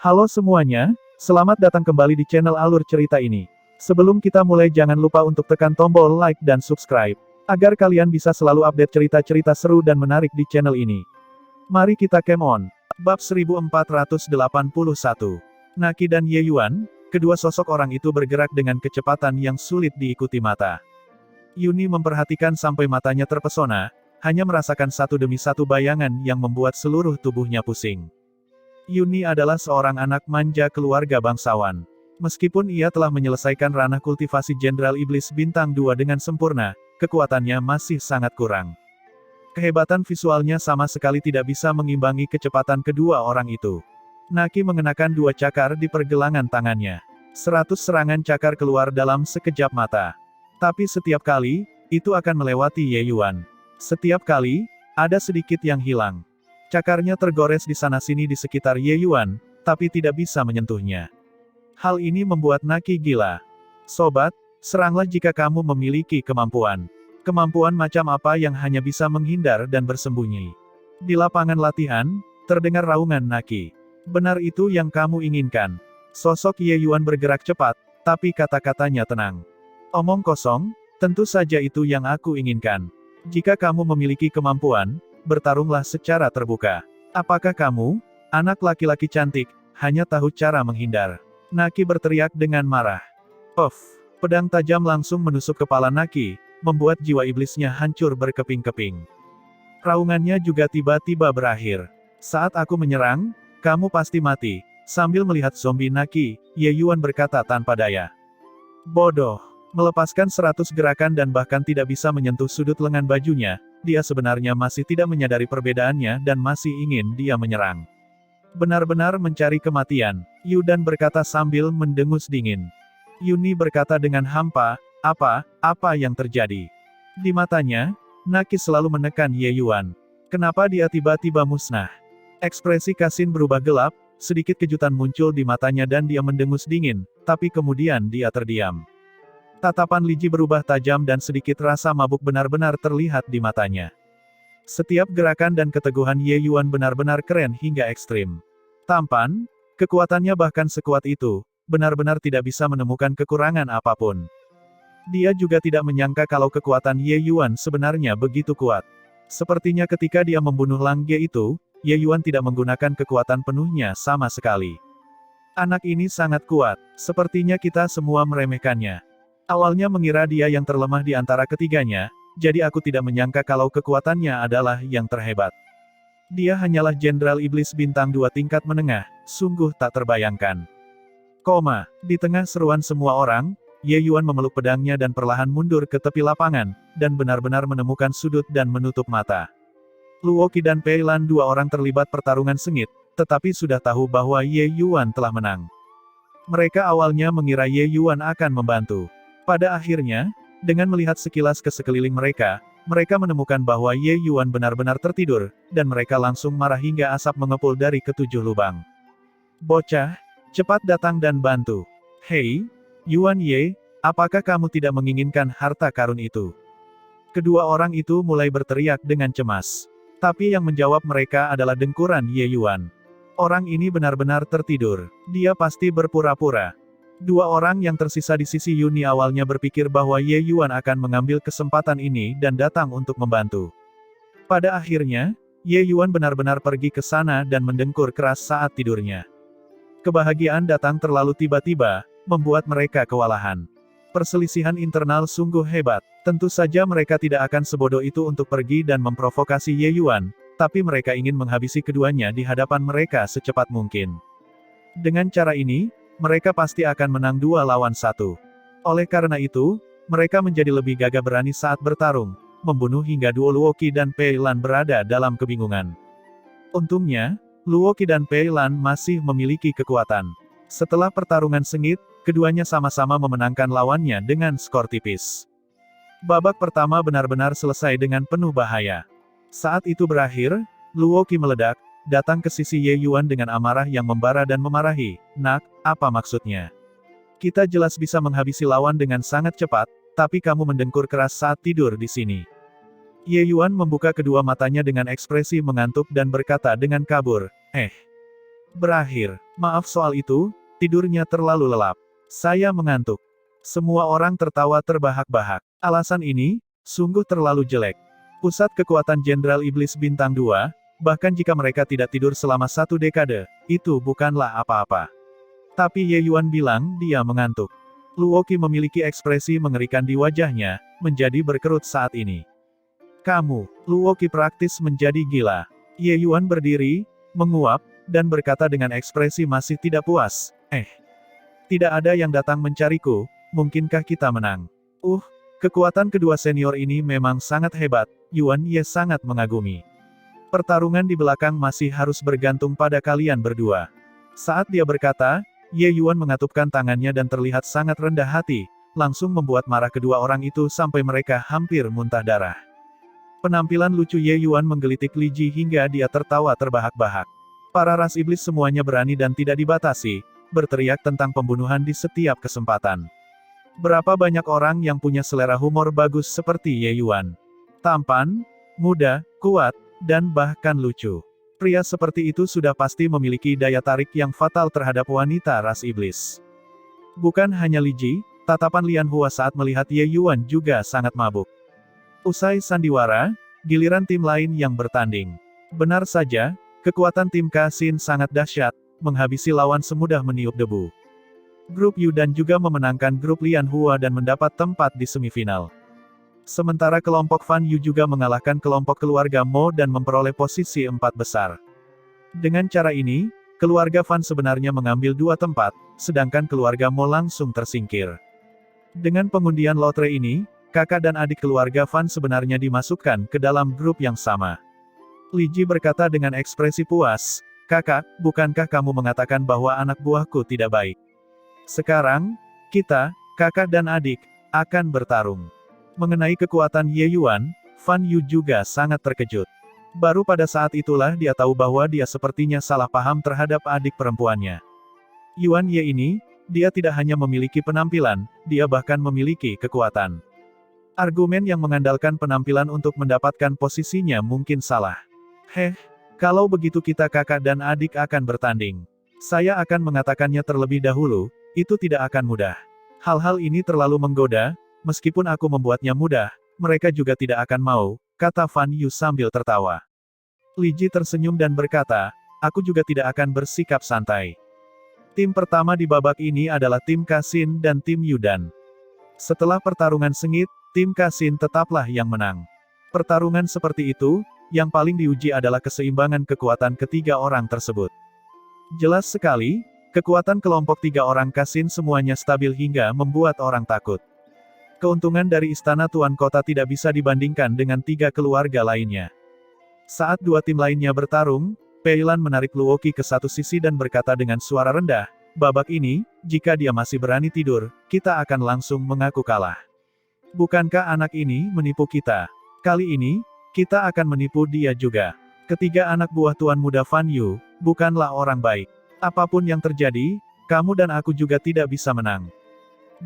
Halo semuanya, selamat datang kembali di channel Alur Cerita ini. Sebelum kita mulai jangan lupa untuk tekan tombol like dan subscribe, agar kalian bisa selalu update cerita-cerita seru dan menarik di channel ini. Mari kita game on. Bab 1481. Naki dan Ye Yuan, kedua sosok orang itu bergerak dengan kecepatan yang sulit diikuti mata. Yuni memperhatikan sampai matanya terpesona, hanya merasakan satu demi satu bayangan yang membuat seluruh tubuhnya pusing. Yuni adalah seorang anak manja keluarga bangsawan. Meskipun ia telah menyelesaikan ranah kultivasi Jenderal Iblis Bintang 2 dengan sempurna, kekuatannya masih sangat kurang. Kehebatan visualnya sama sekali tidak bisa mengimbangi kecepatan kedua orang itu. Naki mengenakan dua cakar di pergelangan tangannya. 100 serangan cakar keluar dalam sekejap mata. Tapi setiap kali, itu akan melewati Ye Yuan. Setiap kali, ada sedikit yang hilang. Cakarnya tergores di sana-sini di sekitar Ye Yuan, tapi tidak bisa menyentuhnya. Hal ini membuat Naki gila. Sobat, seranglah jika kamu memiliki kemampuan. Kemampuan macam apa yang hanya bisa menghindar dan bersembunyi. Di lapangan latihan, terdengar raungan Naki. Benar itu yang kamu inginkan. Sosok Ye Yuan bergerak cepat, tapi kata-katanya tenang. Omong kosong, tentu saja itu yang aku inginkan. Jika kamu memiliki kemampuan, bertarunglah secara terbuka. Apakah kamu, anak laki-laki cantik, hanya tahu cara menghindar? Naki berteriak dengan marah. Puff! Pedang tajam langsung menusuk kepala Naki, membuat jiwa iblisnya hancur berkeping-keping. Raungannya juga tiba-tiba berakhir. Saat aku menyerang, kamu pasti mati. Sambil melihat zombie Naki, Ye Yuan berkata tanpa daya. Bodoh! Melepaskan 100 gerakan dan bahkan tidak bisa menyentuh sudut lengan bajunya, dia sebenarnya masih tidak menyadari perbedaannya dan masih ingin dia menyerang. Benar-benar mencari kematian, Yudan berkata sambil mendengus dingin. Yuni berkata dengan hampa, apa yang terjadi? Di matanya, Naki selalu menekan Ye Yuan. Kenapa dia tiba-tiba musnah? Ekspresi Kasin berubah gelap, sedikit kejutan muncul di matanya dan dia mendengus dingin, tapi kemudian dia terdiam. Tatapan Liji berubah tajam dan sedikit rasa mabuk benar-benar terlihat di matanya. Setiap gerakan dan keteguhan Ye Yuan benar-benar keren hingga ekstrim. Tampan, kekuatannya bahkan sekuat itu, benar-benar tidak bisa menemukan kekurangan apapun. Dia juga tidak menyangka kalau kekuatan Ye Yuan sebenarnya begitu kuat. Sepertinya ketika dia membunuh Lang Ge itu, Ye Yuan tidak menggunakan kekuatan penuhnya sama sekali. Anak ini sangat kuat, sepertinya kita semua meremehkannya. Awalnya mengira dia yang terlemah di antara ketiganya, jadi aku tidak menyangka kalau kekuatannya adalah yang terhebat. Dia hanyalah Jenderal Iblis Bintang 2 tingkat menengah, sungguh tak terbayangkan. Di tengah seruan semua orang, Ye Yuan memeluk pedangnya dan perlahan mundur ke tepi lapangan, dan benar-benar menemukan sudut dan menutup mata. Luo Qi dan Pei Lan dua orang terlibat pertarungan sengit, tetapi sudah tahu bahwa Ye Yuan telah menang. Mereka awalnya mengira Ye Yuan akan membantu. Pada akhirnya, dengan melihat sekilas ke sekeliling mereka menemukan bahwa Ye Yuan benar-benar tertidur, dan mereka langsung marah hingga asap mengepul dari ketujuh lubang. Bocah, cepat datang dan bantu. Hei, Yuan Ye, apakah kamu tidak menginginkan harta karun itu? Kedua orang itu mulai berteriak dengan cemas. Tapi yang menjawab mereka adalah dengkuran Ye Yuan. Orang ini benar-benar tertidur. Dia pasti berpura-pura. Dua orang yang tersisa di sisi Yuni awalnya berpikir bahwa Ye Yuan akan mengambil kesempatan ini dan datang untuk membantu. Pada akhirnya, Ye Yuan benar-benar pergi ke sana dan mendengkur keras saat tidurnya. Kebahagiaan datang terlalu tiba-tiba, membuat mereka kewalahan. Perselisihan internal sungguh hebat. Tentu saja mereka tidak akan sebodoh itu untuk pergi dan memprovokasi Ye Yuan, tapi mereka ingin menghabisi keduanya di hadapan mereka secepat mungkin. Dengan cara ini, mereka pasti akan menang 2 lawan 1. Oleh karena itu, mereka menjadi lebih gagah berani saat bertarung, membunuh hingga duo Luo Qi dan Pei Lan berada dalam kebingungan. Untungnya, Luo Qi dan Pei Lan masih memiliki kekuatan. Setelah pertarungan sengit, keduanya sama-sama memenangkan lawannya dengan skor tipis. Babak pertama benar-benar selesai dengan penuh bahaya. Saat itu berakhir, Luo Qi meledak, datang ke sisi Ye Yuan dengan amarah yang membara dan memarahi. Nak, apa maksudnya? Kita jelas bisa menghabisi lawan dengan sangat cepat, tapi kamu mendengkur keras saat tidur di sini. Ye Yuan membuka kedua matanya dengan ekspresi mengantuk dan berkata dengan kabur, Berakhir. Maaf soal itu, tidurnya terlalu lelap. Saya mengantuk. Semua orang tertawa terbahak-bahak. Alasan ini, sungguh terlalu jelek. Pusat kekuatan Jenderal Iblis Bintang 2, bahkan jika mereka tidak tidur selama 1 dekade, itu bukanlah apa-apa. Tapi Ye Yuan bilang dia mengantuk. Luoqi memiliki ekspresi mengerikan di wajahnya, menjadi berkerut saat ini. Kamu, Luoqi praktis menjadi gila. Ye Yuan berdiri, menguap, dan berkata dengan ekspresi masih tidak puas, tidak ada yang datang mencariku, mungkinkah kita menang? Kekuatan kedua senior ini memang sangat hebat, Yuan Ye sangat mengagumi. Pertarungan di belakang masih harus bergantung pada kalian berdua. Saat dia berkata, Ye Yuan mengatupkan tangannya dan terlihat sangat rendah hati, langsung membuat marah kedua orang itu sampai mereka hampir muntah darah. Penampilan lucu Ye Yuan menggelitik Li Ji hingga dia tertawa terbahak-bahak. Para ras iblis semuanya berani dan tidak dibatasi, berteriak tentang pembunuhan di setiap kesempatan. Berapa banyak orang yang punya selera humor bagus seperti Ye Yuan. Tampan, muda, kuat, dan bahkan lucu. Pria seperti itu sudah pasti memiliki daya tarik yang fatal terhadap wanita ras iblis. Bukan hanya Li Ji, tatapan Lian Hua saat melihat Ye Yuan juga sangat mabuk. Usai sandiwara, giliran tim lain yang bertanding. Benar saja, kekuatan tim Kasin sangat dahsyat, menghabisi lawan semudah meniup debu. Grup Yu dan juga memenangkan grup Lian Hua dan mendapat tempat di semifinal. Sementara kelompok Fan Yu juga mengalahkan kelompok keluarga Mo dan memperoleh posisi 4 besar. Dengan cara ini, keluarga Fan sebenarnya mengambil 2 tempat, sedangkan keluarga Mo langsung tersingkir. Dengan pengundian lotre ini, kakak dan adik keluarga Fan sebenarnya dimasukkan ke dalam grup yang sama. Li Ji berkata dengan ekspresi puas, "Kakak, bukankah kamu mengatakan bahwa anak buahku tidak baik? Sekarang, kita, kakak dan adik, akan bertarung." Mengenai kekuatan Ye Yuan, Fan Yu juga sangat terkejut. Baru pada saat itulah dia tahu bahwa dia sepertinya salah paham terhadap adik perempuannya. Yuan Ye ini, dia tidak hanya memiliki penampilan, dia bahkan memiliki kekuatan. Argumen yang mengandalkan penampilan untuk mendapatkan posisinya mungkin salah. Kalau begitu kita kakak dan adik akan bertanding. Saya akan mengatakannya terlebih dahulu, itu tidak akan mudah. Hal-hal ini terlalu menggoda, meskipun aku membuatnya mudah, mereka juga tidak akan mau, kata Fan Yu sambil tertawa. Li Ji tersenyum dan berkata, aku juga tidak akan bersikap santai. Tim pertama di babak ini adalah tim Kasin dan tim Yudan. Setelah pertarungan sengit, tim Kasin tetaplah yang menang. Pertarungan seperti itu, yang paling diuji adalah keseimbangan kekuatan ketiga orang tersebut. Jelas sekali, kekuatan kelompok 3 orang Kasin semuanya stabil hingga membuat orang takut. Keuntungan dari istana Tuan Kota tidak bisa dibandingkan dengan 3 keluarga lainnya. Saat 2 tim lainnya bertarung, Pei Lan menarik Luoqi ke satu sisi dan berkata dengan suara rendah, babak ini, jika dia masih berani tidur, kita akan langsung mengaku kalah. Bukankah anak ini menipu kita? Kali ini, kita akan menipu dia juga. Ketiga anak buah Tuan Muda Fan Yu, bukanlah orang baik. Apapun yang terjadi, kamu dan aku juga tidak bisa menang.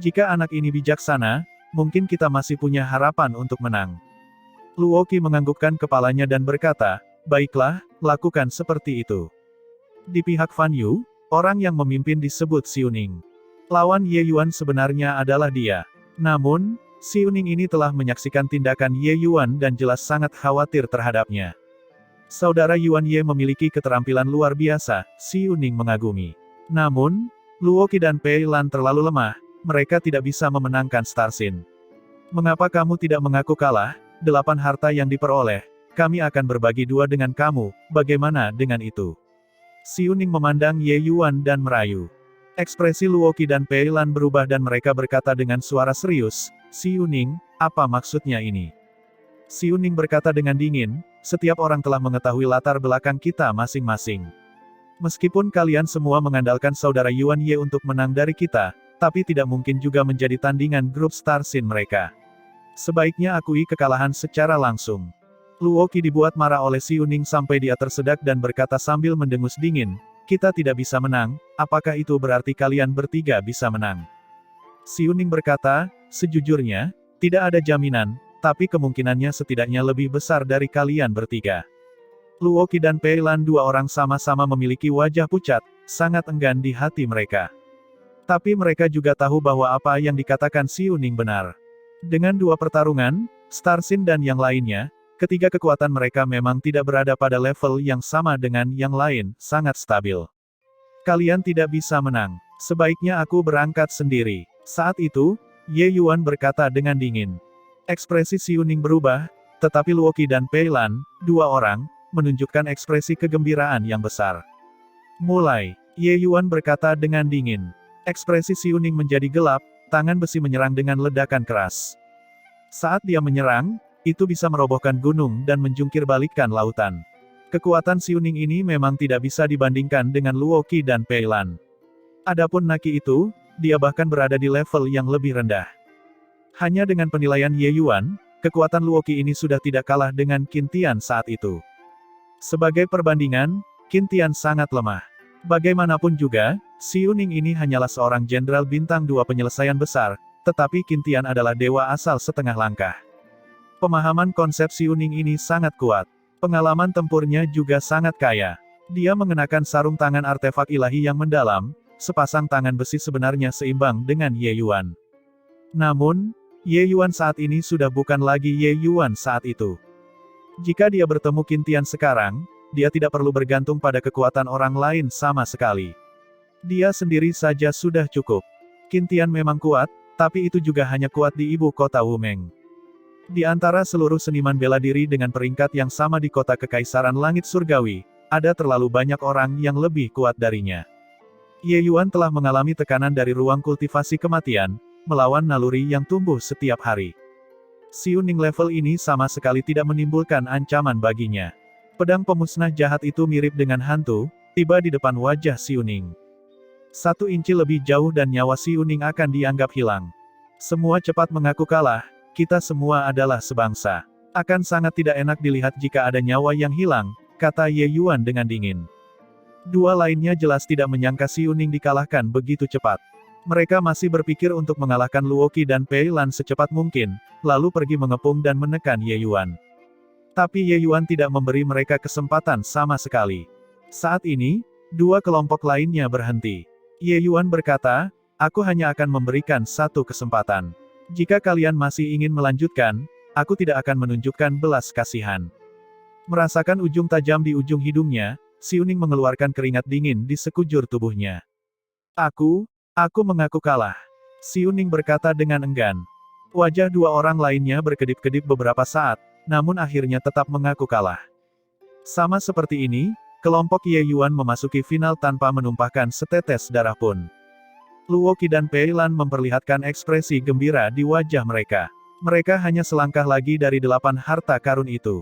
Jika anak ini bijaksana, mungkin kita masih punya harapan untuk menang. Luoqi menganggukkan kepalanya dan berkata, baiklah, lakukan seperti itu. Di pihak Fan Yu, orang yang memimpin disebut Xiuning. Lawan Ye Yuan sebenarnya adalah dia. Namun, Xiuning ini telah menyaksikan tindakan Ye Yuan dan jelas sangat khawatir terhadapnya. Saudara Yuan Ye memiliki keterampilan luar biasa, Xiuning mengagumi. Namun, Luoqi dan Pei Lan terlalu lemah, mereka tidak bisa memenangkan Starsin. Mengapa kamu tidak mengaku kalah? 8 harta yang diperoleh, kami akan berbagi 2 dengan kamu, bagaimana dengan itu? Xiuning memandang Ye Yuan dan merayu. Ekspresi Luoqi dan Pei Lan berubah dan mereka berkata dengan suara serius, Xiuning, apa maksudnya ini? Xiuning berkata dengan dingin, setiap orang telah mengetahui latar belakang kita masing-masing. Meskipun kalian semua mengandalkan saudara Yuan Ye untuk menang dari kita, tapi tidak mungkin juga menjadi tandingan grup Starsin mereka. Sebaiknya akui kekalahan secara langsung. Luoqi dibuat marah oleh Xiuning sampai dia tersedak dan berkata sambil mendengus dingin, kita tidak bisa menang, apakah itu berarti kalian bertiga bisa menang? Xiuning berkata, sejujurnya, tidak ada jaminan, tapi kemungkinannya setidaknya lebih besar dari kalian bertiga. Luoqi dan Pei Lan, dua orang sama-sama memiliki wajah pucat, sangat enggan di hati mereka. Tapi mereka juga tahu bahwa apa yang dikatakan Xu Ning benar. Dengan dua pertarungan, Star Sin dan yang lainnya, ketiga kekuatan mereka memang tidak berada pada level yang sama dengan yang lain, sangat stabil. Kalian tidak bisa menang. Sebaiknya aku berangkat sendiri. Saat itu, Ye Yuan berkata dengan dingin. Ekspresi Xu Ning berubah, tetapi Luoqi dan Pei Lan, dua orang, menunjukkan ekspresi kegembiraan yang besar. Mulai, Ye Yuan berkata dengan dingin. Ekspresi Xu Ning menjadi gelap, tangan besi menyerang dengan ledakan keras. Saat dia menyerang, itu bisa merobohkan gunung dan menjungkir balikkan lautan. Kekuatan Xu Ning ini memang tidak bisa dibandingkan dengan Luoqi dan Pei Lan. Adapun Naki itu, dia bahkan berada di level yang lebih rendah. Hanya dengan penilaian Ye Yuan, kekuatan Luoqi ini sudah tidak kalah dengan Qin Tian saat itu. Sebagai perbandingan, Qin Tian sangat lemah. Bagaimanapun juga, Xu Ning ini hanyalah seorang jenderal bintang 2 penyelesaian besar, tetapi Qin Tian adalah dewa asal setengah langkah. Pemahaman konsep Xu Ning ini sangat kuat. Pengalaman tempurnya juga sangat kaya. Dia mengenakan sarung tangan artefak ilahi yang mendalam, sepasang tangan besi sebenarnya seimbang dengan Ye Yuan. Namun, Ye Yuan saat ini sudah bukan lagi Ye Yuan saat itu. Jika dia bertemu Qin Tian sekarang, dia tidak perlu bergantung pada kekuatan orang lain sama sekali. Dia sendiri saja sudah cukup. Qin Tian memang kuat, tapi itu juga hanya kuat di ibu kota Wumeng. Di antara seluruh seniman bela diri dengan peringkat yang sama di kota Kekaisaran Langit Surgawi, ada terlalu banyak orang yang lebih kuat darinya. Ye Yuan telah mengalami tekanan dari ruang kultivasi kematian, melawan naluri yang tumbuh setiap hari. Xu Ning level ini sama sekali tidak menimbulkan ancaman baginya. Pedang pemusnah jahat itu mirip dengan hantu, tiba di depan wajah Xu Ning. 1 inci lebih jauh dan nyawa Xu Ning akan dianggap hilang. Semua cepat mengaku kalah, kita semua adalah sebangsa. Akan sangat tidak enak dilihat jika ada nyawa yang hilang, kata Ye Yuan dengan dingin. Dua lainnya jelas tidak menyangka Xu Ning dikalahkan begitu cepat. Mereka masih berpikir untuk mengalahkan Luoqi dan Pei Lan secepat mungkin, lalu pergi mengepung dan menekan Ye Yuan. Tapi Ye Yuan tidak memberi mereka kesempatan sama sekali. Saat ini, dua kelompok lainnya berhenti. Ye Yuan berkata, aku hanya akan memberikan satu kesempatan. Jika kalian masih ingin melanjutkan, aku tidak akan menunjukkan belas kasihan. Merasakan ujung tajam di ujung hidungnya, Xu Ning mengeluarkan keringat dingin di sekujur tubuhnya. Aku mengaku kalah. Xu Ning berkata dengan enggan. Wajah dua orang lainnya berkedip-kedip beberapa saat, namun akhirnya tetap mengaku kalah. Sama seperti ini, kelompok Ye Yuan memasuki final tanpa menumpahkan setetes darah pun. Luoqi dan Pei Lan memperlihatkan ekspresi gembira di wajah mereka. Mereka hanya selangkah lagi dari 8 harta karun itu.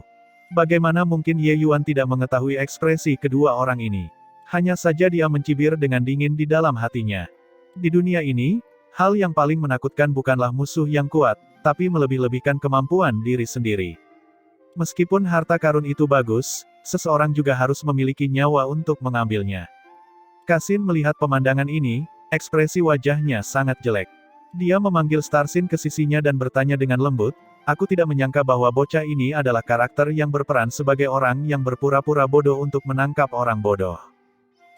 Bagaimana mungkin Ye Yuan tidak mengetahui ekspresi kedua orang ini? Hanya saja dia mencibir dengan dingin di dalam hatinya. Di dunia ini, hal yang paling menakutkan bukanlah musuh yang kuat, tapi melebih-lebihkan kemampuan diri sendiri. Meskipun harta karun itu bagus, seseorang juga harus memiliki nyawa untuk mengambilnya. Kasin melihat pemandangan ini, ekspresi wajahnya sangat jelek. Dia memanggil Star Sin ke sisinya dan bertanya dengan lembut, aku tidak menyangka bahwa bocah ini adalah karakter yang berperan sebagai orang yang berpura-pura bodoh untuk menangkap orang bodoh.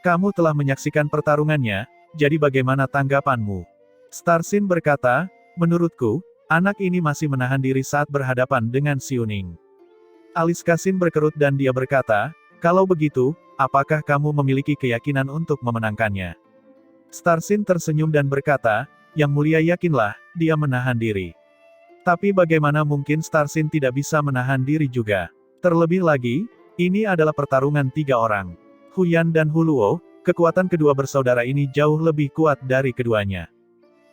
Kamu telah menyaksikan pertarungannya, jadi bagaimana tanggapanmu? Star Sin berkata, menurutku, anak ini masih menahan diri saat berhadapan dengan Xu Ning. Alis Kasin berkerut dan dia berkata, kalau begitu, apakah kamu memiliki keyakinan untuk memenangkannya? Star Sin tersenyum dan berkata, yang mulia yakinlah, dia menahan diri. Tapi bagaimana mungkin Star Sin tidak bisa menahan diri juga? Terlebih lagi, ini adalah pertarungan 3 orang. Huyan dan Huluo, kekuatan kedua bersaudara ini jauh lebih kuat dari keduanya.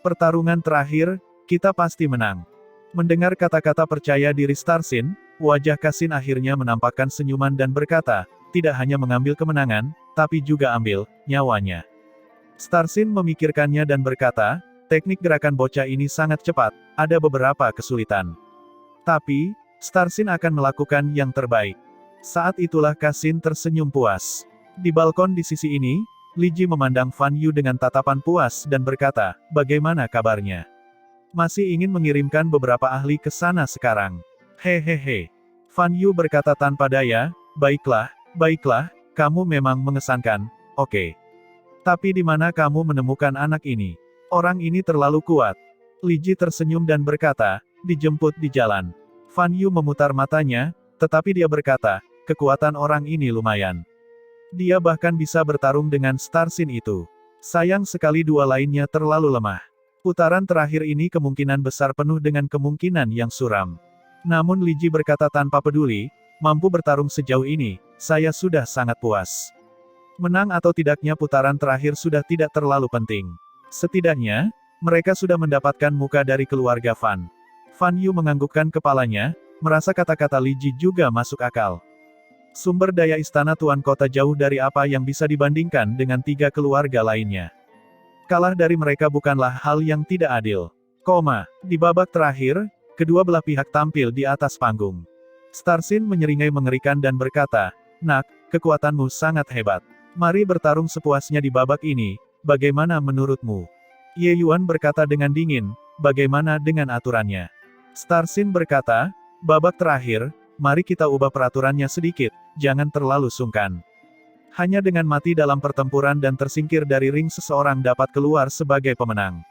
Pertarungan terakhir, kita pasti menang. Mendengar kata-kata percaya diri Star Sin, wajah Kasin akhirnya menampakkan senyuman dan berkata, tidak hanya mengambil kemenangan, tapi juga ambil nyawanya. Star Sin memikirkannya dan berkata, teknik gerakan bocah ini sangat cepat, ada beberapa kesulitan. Tapi, Star Sin akan melakukan yang terbaik. Saat itulah Kasin tersenyum puas. Di balkon di sisi ini, Li Ji memandang Fan Yu dengan tatapan puas dan berkata, bagaimana kabarnya? Masih ingin mengirimkan beberapa ahli ke sana sekarang. Hehehe. Fan Yu berkata tanpa daya, Baiklah, baiklah, kamu memang mengesankan, oke. Tapi di mana kamu menemukan anak ini? Orang ini terlalu kuat. Li Ji tersenyum dan berkata, dijemput di jalan. Fan Yu memutar matanya, tetapi dia berkata, kekuatan orang ini lumayan. Dia bahkan bisa bertarung dengan Star Sin itu. Sayang sekali dua lainnya terlalu lemah. Putaran terakhir ini kemungkinan besar penuh dengan kemungkinan yang suram. Namun Li Ji berkata tanpa peduli, mampu bertarung sejauh ini, saya sudah sangat puas. Menang atau tidaknya putaran terakhir sudah tidak terlalu penting. Setidaknya, mereka sudah mendapatkan muka dari keluarga Fan. Fan Yu menganggukkan kepalanya, merasa kata-kata Li Ji juga masuk akal. Sumber daya istana tuan kota jauh dari apa yang bisa dibandingkan dengan tiga keluarga lainnya. Kalah dari mereka bukanlah hal yang tidak adil. Di babak terakhir, kedua belah pihak tampil di atas panggung. Star Sin menyeringai mengerikan dan berkata, "Nak, kekuatanmu sangat hebat. Mari bertarung sepuasnya di babak ini, bagaimana menurutmu?" Ye Yuan berkata dengan dingin, "Bagaimana dengan aturannya?" Star Sin berkata, "Babak terakhir, mari kita ubah peraturannya sedikit, jangan terlalu sungkan. Hanya dengan mati dalam pertempuran dan tersingkir dari ring seseorang dapat keluar sebagai pemenang.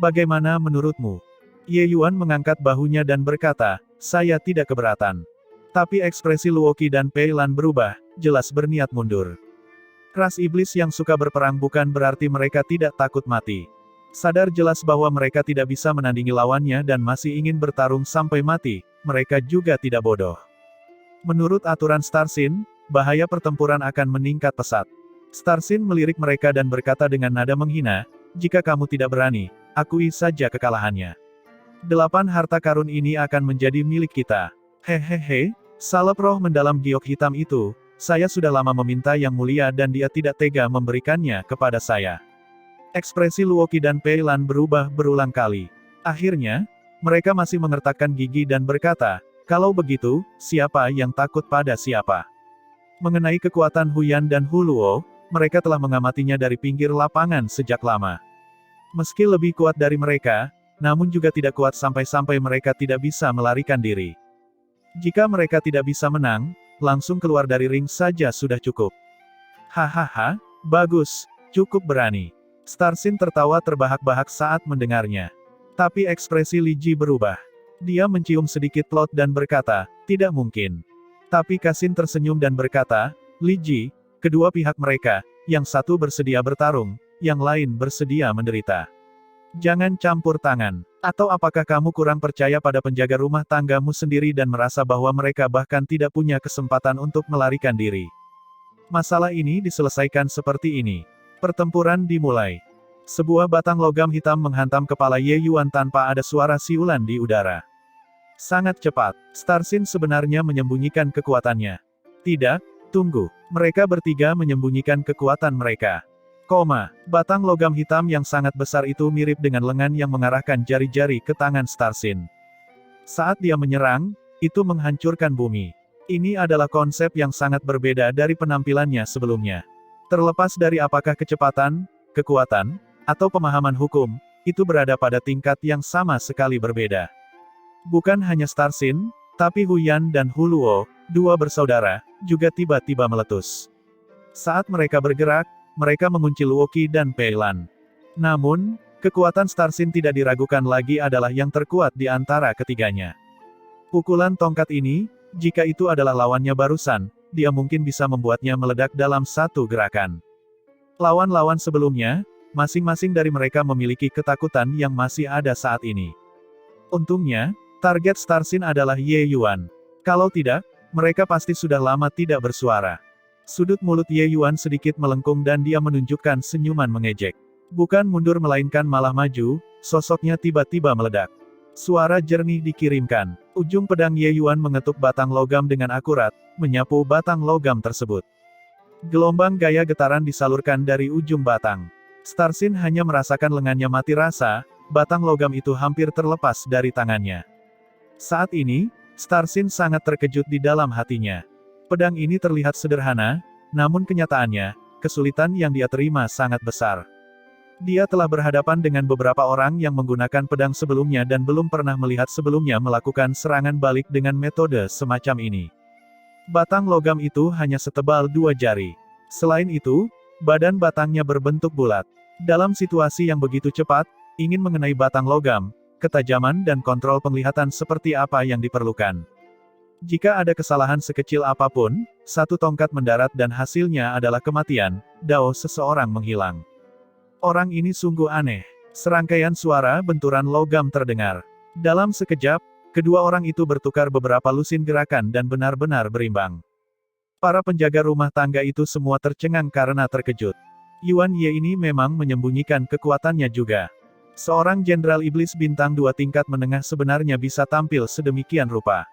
Bagaimana menurutmu?" Ye Yuan mengangkat bahunya dan berkata, "Saya tidak keberatan." Tapi ekspresi Luoqi dan Pei Lan berubah, jelas berniat mundur. Ras iblis yang suka berperang bukan berarti mereka tidak takut mati. Sadar jelas bahwa mereka tidak bisa menandingi lawannya dan masih ingin bertarung sampai mati, mereka juga tidak bodoh. Menurut aturan Star Sin, bahaya pertempuran akan meningkat pesat. Star Sin melirik mereka dan berkata dengan nada menghina, "Jika kamu tidak berani, akui saja kekalahannya. 8 harta karun ini akan menjadi milik kita." Hehehe, salep roh mendalam giok hitam itu, saya sudah lama meminta yang mulia dan dia tidak tega memberikannya kepada saya. Ekspresi Luoqi dan Pei Lan berubah berulang kali. Akhirnya, mereka masih mengertakkan gigi dan berkata, "Kalau begitu, siapa yang takut pada siapa?" Mengenai kekuatan Huyan dan Huluo, mereka telah mengamatinya dari pinggir lapangan sejak lama. Meski lebih kuat dari mereka, namun juga tidak kuat sampai-sampai mereka tidak bisa melarikan diri. Jika mereka tidak bisa menang, langsung keluar dari ring saja sudah cukup. Hahaha, bagus, cukup berani. Star Sin tertawa terbahak-bahak saat mendengarnya. Tapi ekspresi Li Ji berubah. Dia mencium sedikit plot dan berkata, "Tidak mungkin." Tapi Kasin tersenyum dan berkata, "Li Ji, kedua pihak mereka, yang satu bersedia bertarung, yang lain bersedia menderita. Jangan campur tangan. Atau apakah kamu kurang percaya pada penjaga rumah tanggamu sendiri dan merasa bahwa mereka bahkan tidak punya kesempatan untuk melarikan diri? Masalah ini diselesaikan seperti ini. Pertempuran dimulai. Sebuah batang logam hitam menghantam kepala Ye Yuan tanpa ada suara siulan di udara. Sangat cepat, Star Sin sebenarnya menyembunyikan kekuatannya. Tidak, tunggu. Mereka bertiga menyembunyikan kekuatan mereka. Batang logam hitam yang sangat besar itu mirip dengan lengan yang mengarahkan jari-jari ke tangan Star Sin. Saat dia menyerang, itu menghancurkan bumi. Ini adalah konsep yang sangat berbeda dari penampilannya sebelumnya. Terlepas dari apakah kecepatan, kekuatan, atau pemahaman hukum, itu berada pada tingkat yang sama sekali berbeda. Bukan hanya Star Sin, tapi Huyan dan Huluo, dua bersaudara, juga tiba-tiba meletus. Saat mereka bergerak, mereka mengunci Luoqi dan Pei Lan. Namun, kekuatan Star Sin tidak diragukan lagi adalah yang terkuat di antara ketiganya. Pukulan tongkat ini, jika itu adalah lawannya barusan, dia mungkin bisa membuatnya meledak dalam satu gerakan. Lawan-lawan sebelumnya, masing-masing dari mereka memiliki ketakutan yang masih ada saat ini. Untungnya, target Star Sin adalah Ye Yuan. Kalau tidak, mereka pasti sudah lama tidak bersuara. Sudut mulut Ye Yuan sedikit melengkung dan dia menunjukkan senyuman mengejek. Bukan mundur melainkan malah maju, sosoknya tiba-tiba meledak. Suara jernih dikirimkan. Ujung pedang Ye Yuan mengetuk batang logam dengan akurat, menyapu batang logam tersebut. Gelombang gaya getaran disalurkan dari ujung batang. Star Sin hanya merasakan lengannya mati rasa, batang logam itu hampir terlepas dari tangannya. Saat ini, Star Sin sangat terkejut di dalam hatinya. Pedang ini terlihat sederhana, namun kenyataannya, kesulitan yang dia terima sangat besar. Dia telah berhadapan dengan beberapa orang yang menggunakan pedang sebelumnya dan belum pernah melihat sebelumnya melakukan serangan balik dengan metode semacam ini. Batang logam itu hanya setebal 2 jari. Selain itu, badan batangnya berbentuk bulat. Dalam situasi yang begitu cepat, ingin mengenai batang logam, ketajaman dan kontrol penglihatan seperti apa yang diperlukan. Jika ada kesalahan sekecil apapun, satu tongkat mendarat dan hasilnya adalah kematian, dao seseorang menghilang. Orang ini sungguh aneh. Serangkaian suara benturan logam terdengar. Dalam sekejap, kedua orang itu bertukar beberapa lusin gerakan dan benar-benar berimbang. Para penjaga rumah tangga itu semua tercengang karena terkejut. Yuan Ye ini memang menyembunyikan kekuatannya juga. Seorang jenderal iblis bintang 2 tingkat menengah sebenarnya bisa tampil sedemikian rupa.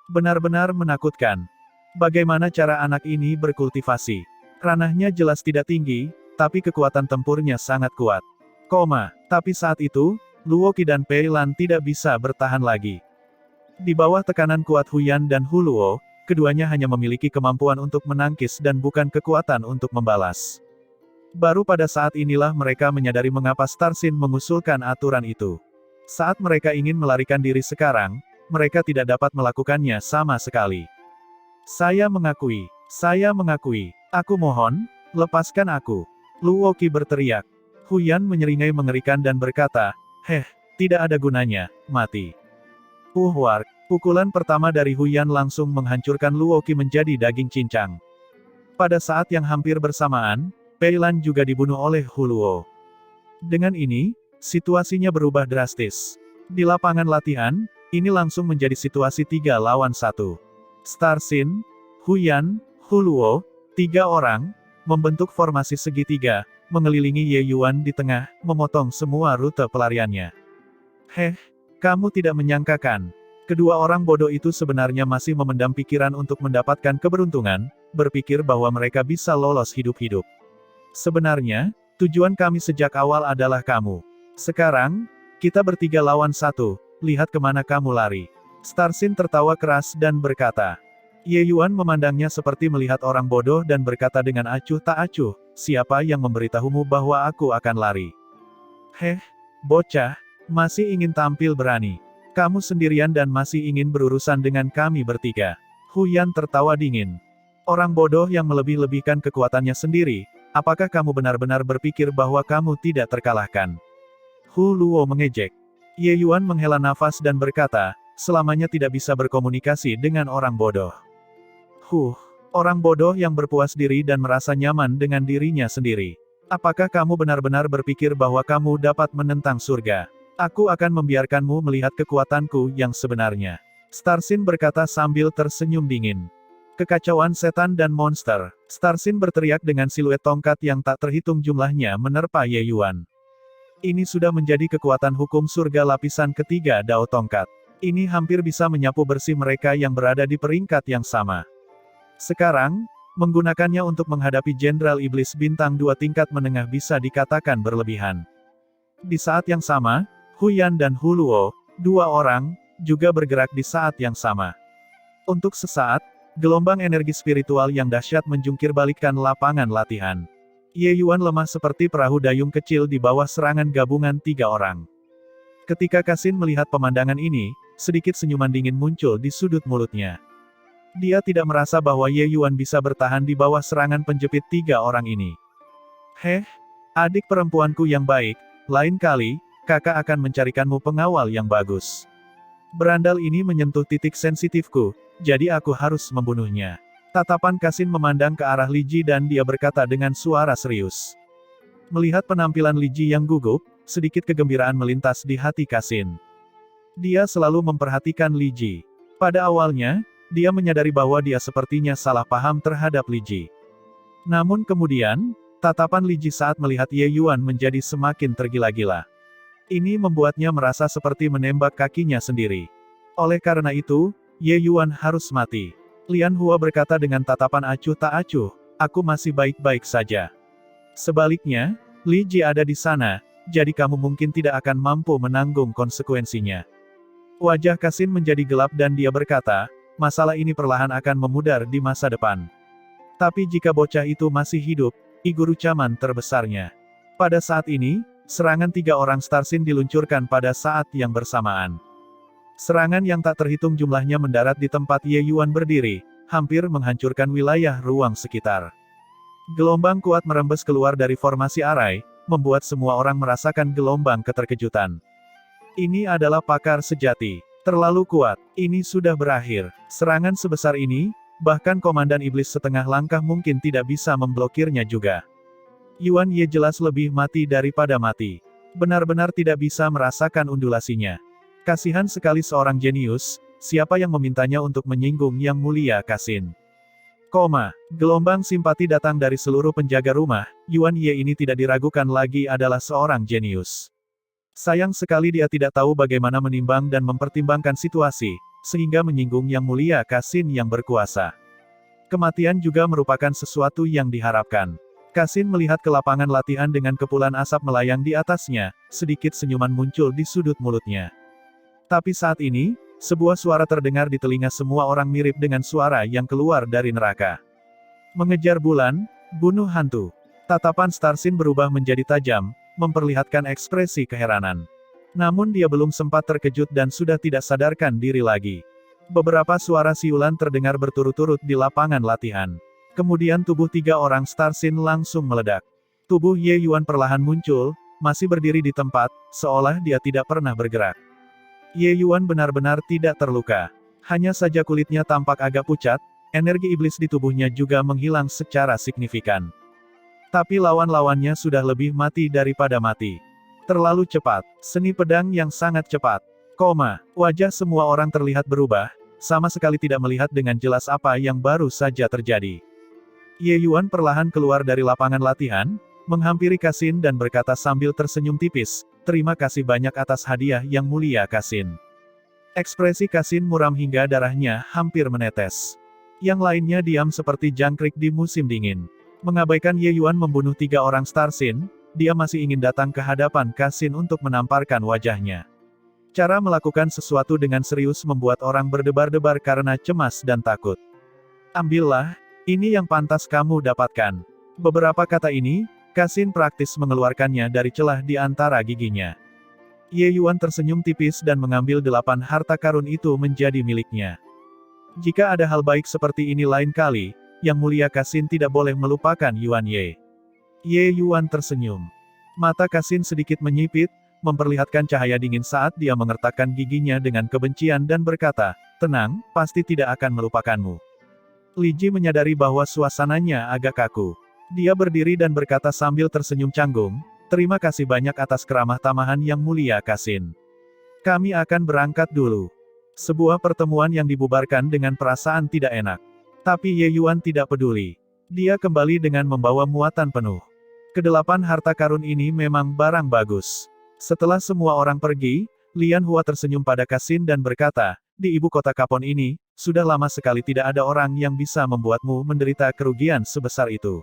Benar-benar menakutkan. Bagaimana cara anak ini berkultivasi? Ranahnya jelas tidak tinggi, tapi kekuatan tempurnya sangat kuat. Tapi saat itu, Luo Qi dan Pei Lan tidak bisa bertahan lagi. Di bawah tekanan kuat Huyan dan Hu Luo, keduanya hanya memiliki kemampuan untuk menangkis dan bukan kekuatan untuk membalas. Baru pada saat inilah mereka menyadari mengapa Starsin mengusulkan aturan itu. Saat mereka ingin melarikan diri sekarang, mereka tidak dapat melakukannya sama sekali. Saya mengakui, aku mohon, lepaskan aku. Luo Qi berteriak. Huyan menyeringai mengerikan dan berkata, tidak ada gunanya, mati. Wark, pukulan pertama dari Huyan langsung menghancurkan Luo Qi menjadi daging cincang. Pada saat yang hampir bersamaan, Pei Lan juga dibunuh oleh Hu Luo. Dengan ini, situasinya berubah drastis. Di lapangan latihan, ini langsung menjadi situasi 3 lawan 1. Starsin, Huyan, Hu Luo, 3 orang, membentuk formasi segitiga, mengelilingi Ye Yuan di tengah, memotong semua rute pelariannya. Kamu tidak menyangkakan. Kedua orang bodoh itu sebenarnya masih memendam pikiran untuk mendapatkan keberuntungan, berpikir bahwa mereka bisa lolos hidup-hidup. Sebenarnya, tujuan kami sejak awal adalah kamu. Sekarang, kita bertiga lawan 1, lihat kemana kamu lari. Starsin tertawa keras dan berkata. Ye Yuan memandangnya seperti melihat orang bodoh dan berkata dengan acuh tak acuh, siapa yang memberitahumu bahwa aku akan lari? Bocah, masih ingin tampil berani. Kamu sendirian dan masih ingin berurusan dengan kami bertiga. Huyan tertawa dingin. Orang bodoh yang melebih-lebihkan kekuatannya sendiri, apakah kamu benar-benar berpikir bahwa kamu tidak terkalahkan? Hu Luo mengejek. Ye Yuan menghela nafas dan berkata, selamanya tidak bisa berkomunikasi dengan orang bodoh. Orang bodoh yang berpuas diri dan merasa nyaman dengan dirinya sendiri. Apakah kamu benar-benar berpikir bahwa kamu dapat menentang surga? Aku akan membiarkanmu melihat kekuatanku yang sebenarnya. Starsin berkata sambil tersenyum dingin. Kekacauan setan dan monster. Starsin berteriak dengan siluet tongkat yang tak terhitung jumlahnya menerpa Ye Yuan. Ini sudah menjadi kekuatan hukum surga lapisan ketiga Dao Tongkat. Ini hampir bisa menyapu bersih mereka yang berada di peringkat yang sama. Sekarang, menggunakannya untuk menghadapi Jenderal Iblis bintang 2 tingkat menengah bisa dikatakan berlebihan. Di saat yang sama, Huyan dan Hu Luo, 2 orang, juga bergerak di saat yang sama. Untuk sesaat, gelombang energi spiritual yang dahsyat menjungkir balikkan lapangan latihan. Ye Yuan lemah seperti perahu dayung kecil di bawah serangan gabungan 3 orang. Ketika Kasin melihat pemandangan ini, sedikit senyuman dingin muncul di sudut mulutnya. Dia tidak merasa bahwa Ye Yuan bisa bertahan di bawah serangan penjepit 3 orang ini. Adik perempuanku yang baik, lain kali, kakak akan mencarikanmu pengawal yang bagus. Berandal ini menyentuh titik sensitifku, jadi aku harus membunuhnya. Tatapan Kasin memandang ke arah Li Ji dan dia berkata dengan suara serius. Melihat penampilan Li Ji yang gugup, sedikit kegembiraan melintas di hati Kasin. Dia selalu memperhatikan Li Ji. Pada awalnya, dia menyadari bahwa dia sepertinya salah paham terhadap Li Ji. Namun kemudian, tatapan Li Ji saat melihat Ye Yuan menjadi semakin tergila-gila. Ini membuatnya merasa seperti menembak kakinya sendiri. Oleh karena itu, Ye Yuan harus mati. Lian Hua berkata dengan tatapan acuh tak acuh, aku masih baik-baik saja. Sebaliknya, Li Ji ada di sana, jadi kamu mungkin tidak akan mampu menanggung konsekuensinya. Wajah Kasin menjadi gelap dan dia berkata, masalah ini perlahan akan memudar di masa depan. Tapi jika bocah itu masih hidup, igurucaman terbesarnya. Pada saat ini, serangan 3 orang Starsin diluncurkan pada saat yang bersamaan. Serangan yang tak terhitung jumlahnya mendarat di tempat Ye Yuan berdiri, hampir menghancurkan wilayah ruang sekitar. Gelombang kuat merembes keluar dari formasi arai, membuat semua orang merasakan gelombang keterkejutan. Ini adalah pakar sejati. Terlalu kuat. Ini sudah berakhir. Serangan sebesar ini, bahkan Komandan Iblis setengah langkah mungkin tidak bisa memblokirnya juga. Yuan Ye jelas lebih mati daripada mati. Benar-benar tidak bisa merasakan undulasinya. Kasihan sekali seorang jenius, siapa yang memintanya untuk menyinggung Yang Mulia Kasin. Gelombang simpati datang dari seluruh penjaga rumah, Yuan Ye ini tidak diragukan lagi adalah seorang jenius. Sayang sekali dia tidak tahu bagaimana menimbang dan mempertimbangkan situasi, sehingga menyinggung Yang Mulia Kasin yang berkuasa. Kematian juga merupakan sesuatu yang diharapkan. Kasin melihat ke lapangan latihan dengan kepulan asap melayang di atasnya, sedikit senyuman muncul di sudut mulutnya. Tapi saat ini, sebuah suara terdengar di telinga semua orang mirip dengan suara yang keluar dari neraka. Mengejar bulan, bunuh hantu. Tatapan Starsin berubah menjadi tajam, memperlihatkan ekspresi keheranan. Namun dia belum sempat terkejut dan sudah tidak sadarkan diri lagi. Beberapa suara siulan terdengar berturut-turut di lapangan latihan. Kemudian tubuh 3 orang Starsin langsung meledak. Tubuh Ye Yuan perlahan muncul, masih berdiri di tempat, seolah dia tidak pernah bergerak. Ye Yuan benar-benar tidak terluka. Hanya saja kulitnya tampak agak pucat, energi iblis di tubuhnya juga menghilang secara signifikan. Tapi lawan-lawannya sudah lebih mati daripada mati. Terlalu cepat. Seni pedang yang sangat cepat. Wajah semua orang terlihat berubah, sama sekali tidak melihat dengan jelas apa yang baru saja terjadi. Ye Yuan perlahan keluar dari lapangan latihan, menghampiri Kasin dan berkata sambil tersenyum tipis, "Terima kasih banyak atas hadiah Yang Mulia Kasin." Ekspresi Kasin muram hingga darahnya hampir menetes. Yang lainnya diam seperti jangkrik di musim dingin. Mengabaikan Ye Yuan membunuh 3 orang Starsin, dia masih ingin datang ke hadapan Kasin untuk menamparkan wajahnya. Cara melakukan sesuatu dengan serius membuat orang berdebar-debar karena cemas dan takut. "Ambillah, ini yang pantas kamu dapatkan." Beberapa kata ini, Kasin praktis mengeluarkannya dari celah di antara giginya. Ye Yuan tersenyum tipis dan mengambil 8 harta karun itu menjadi miliknya. Jika ada hal baik seperti ini lain kali, Yang Mulia Kasin tidak boleh melupakan Yuan Ye. Ye Yuan tersenyum. Mata Kasin sedikit menyipit, memperlihatkan cahaya dingin saat dia mengertakkan giginya dengan kebencian dan berkata, "Tenang, pasti tidak akan melupakanmu." Li Ji menyadari bahwa suasananya agak kaku. Dia berdiri dan berkata sambil tersenyum canggung, "Terima kasih banyak atas keramah tamahan Yang Mulia Kasin. Kami akan berangkat dulu." Sebuah pertemuan yang dibubarkan dengan perasaan tidak enak. Tapi Ye Yuan tidak peduli. Dia kembali dengan membawa muatan penuh. Ke-8 harta karun ini memang barang bagus. Setelah semua orang pergi, Lian Hua tersenyum pada Kasin dan berkata, "Di ibu kota Kapon ini, sudah lama sekali tidak ada orang yang bisa membuatmu menderita kerugian sebesar itu."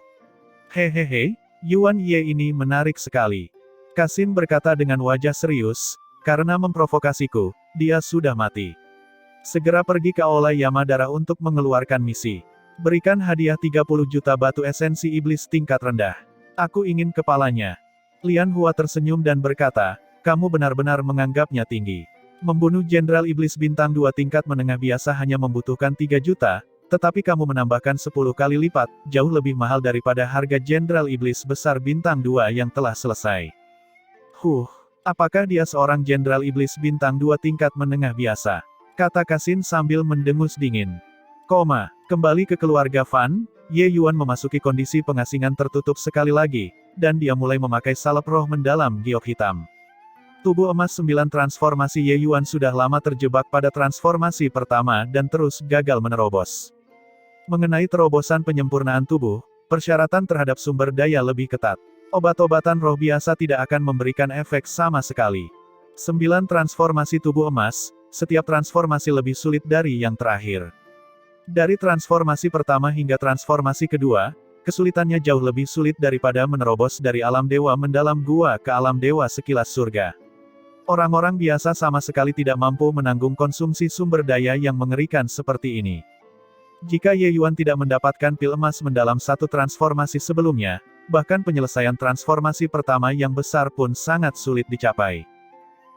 "Hehehe, Yuan Ye ini menarik sekali." Kasin berkata dengan wajah serius, "Karena memprovokasiku, dia sudah mati. Segera pergi ke Aula Yamadara untuk mengeluarkan misi. Berikan hadiah 30 juta batu esensi iblis tingkat rendah. Aku ingin kepalanya." Lian Hua tersenyum dan berkata, "Kamu benar-benar menganggapnya tinggi. Membunuh Jenderal Iblis Bintang 2 tingkat menengah biasa hanya membutuhkan 3 juta, tetapi kamu menambahkan 10 kali lipat, jauh lebih mahal daripada harga Jenderal Iblis Besar Bintang 2 yang telah selesai." Apakah dia seorang Jenderal Iblis Bintang 2 tingkat menengah biasa? Kata Kasin sambil mendengus dingin. Kembali ke keluarga Fan, Ye Yuan memasuki kondisi pengasingan tertutup sekali lagi, dan dia mulai memakai salep roh mendalam giok hitam. Tubuh emas 9 transformasi Ye Yuan sudah lama terjebak pada transformasi pertama dan terus gagal menerobos. Mengenai terobosan penyempurnaan tubuh, persyaratan terhadap sumber daya lebih ketat. Obat-obatan roh biasa tidak akan memberikan efek sama sekali. 9 transformasi tubuh emas, setiap transformasi lebih sulit dari yang terakhir. Dari transformasi pertama hingga transformasi kedua, kesulitannya jauh lebih sulit daripada menerobos dari alam dewa mendalam gua ke alam dewa sekilas surga. Orang-orang biasa sama sekali tidak mampu menanggung konsumsi sumber daya yang mengerikan seperti ini. Jika Ye Yuan tidak mendapatkan pil emas mendalam 1 transformasi sebelumnya, bahkan penyelesaian transformasi pertama yang besar pun sangat sulit dicapai.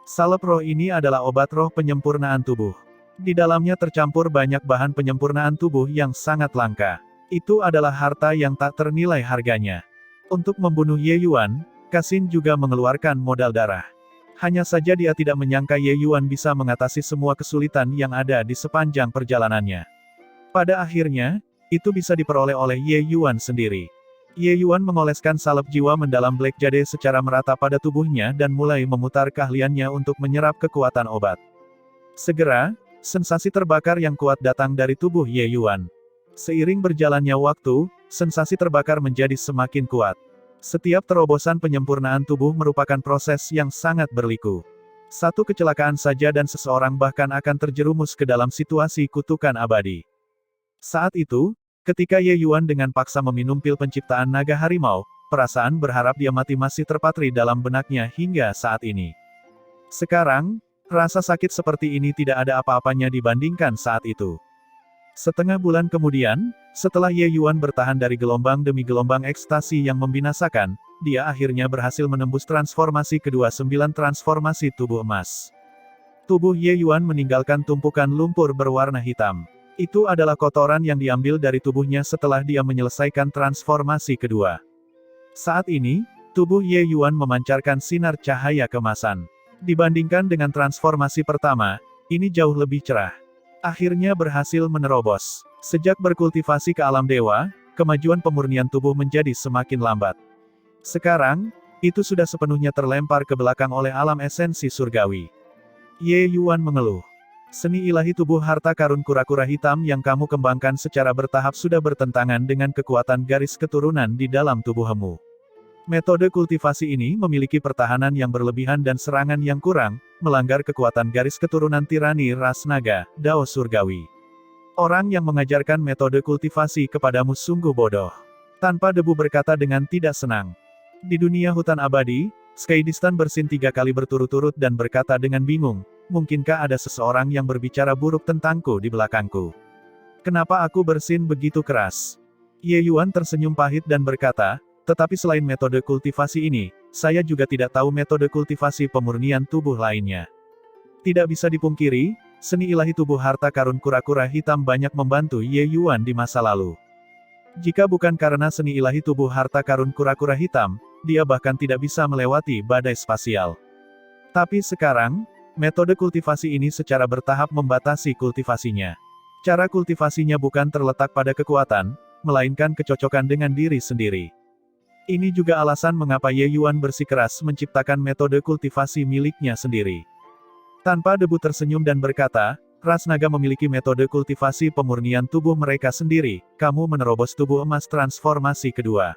Salep roh ini adalah obat roh penyempurnaan tubuh. Di dalamnya tercampur banyak bahan penyempurnaan tubuh yang sangat langka. Itu adalah harta yang tak ternilai harganya. Untuk membunuh Ye Yuan, Kasin juga mengeluarkan modal darah. Hanya saja dia tidak menyangka Ye Yuan bisa mengatasi semua kesulitan yang ada di sepanjang perjalanannya. Pada akhirnya, itu bisa diperoleh oleh Ye Yuan sendiri. Ye Yuan mengoleskan salep jiwa mendalam Black Jade secara merata pada tubuhnya dan mulai memutar keahliannya untuk menyerap kekuatan obat. Segera, sensasi terbakar yang kuat datang dari tubuh Ye Yuan. Seiring berjalannya waktu, sensasi terbakar menjadi semakin kuat. Setiap terobosan penyempurnaan tubuh merupakan proses yang sangat berliku. Satu kecelakaan saja dan seseorang bahkan akan terjerumus ke dalam situasi kutukan abadi. Saat itu, ketika Ye Yuan dengan paksa meminum pil penciptaan naga harimau, perasaan berharap dia mati masih terpatri dalam benaknya hingga saat ini. Sekarang, rasa sakit seperti ini tidak ada apa-apanya dibandingkan saat itu. Setengah bulan kemudian, setelah Ye Yuan bertahan dari gelombang demi gelombang ekstasi yang membinasakan, dia akhirnya berhasil menembus transformasi kedua 9 transformasi tubuh emas. Tubuh Ye Yuan meninggalkan tumpukan lumpur berwarna hitam. Itu adalah kotoran yang diambil dari tubuhnya setelah dia menyelesaikan transformasi kedua. Saat ini, tubuh Ye Yuan memancarkan sinar cahaya kemasan. Dibandingkan dengan transformasi pertama, ini jauh lebih cerah. Akhirnya berhasil menerobos. Sejak berkultivasi ke alam dewa, kemajuan pemurnian tubuh menjadi semakin lambat. Sekarang, itu sudah sepenuhnya terlempar ke belakang oleh alam esensi surgawi. Ye Yuan mengeluh. Seni ilahi tubuh harta karun kura-kura hitam yang kamu kembangkan secara bertahap sudah bertentangan dengan kekuatan garis keturunan di dalam tubuhmu. Metode kultivasi ini memiliki pertahanan yang berlebihan dan serangan yang kurang, melanggar kekuatan garis keturunan tirani ras naga, Dao Surgawi. Orang yang mengajarkan metode kultivasi kepadamu sungguh bodoh. Tanpa debu berkata dengan tidak senang. Di dunia hutan abadi, Skydistan bersin 3 kali berturut-turut dan berkata dengan bingung, mungkinkah ada seseorang yang berbicara buruk tentangku di belakangku? Kenapa aku bersin begitu keras? Ye Yuan tersenyum pahit dan berkata, tetapi selain metode kultivasi ini, saya juga tidak tahu metode kultivasi pemurnian tubuh lainnya. Tidak bisa dipungkiri, seni ilahi tubuh harta karun kura-kura hitam banyak membantu Ye Yuan di masa lalu. Jika bukan karena seni ilahi tubuh harta karun kura-kura hitam, dia bahkan tidak bisa melewati badai spasial. Tapi sekarang, metode kultivasi ini secara bertahap membatasi kultivasinya. Cara kultivasinya bukan terletak pada kekuatan, melainkan kecocokan dengan diri sendiri. Ini juga alasan mengapa Ye Yuan bersikeras menciptakan metode kultivasi miliknya sendiri. Tanpa debu tersenyum dan berkata, ras naga memiliki metode kultivasi pemurnian tubuh mereka sendiri, kamu menerobos tubuh emas transformasi kedua.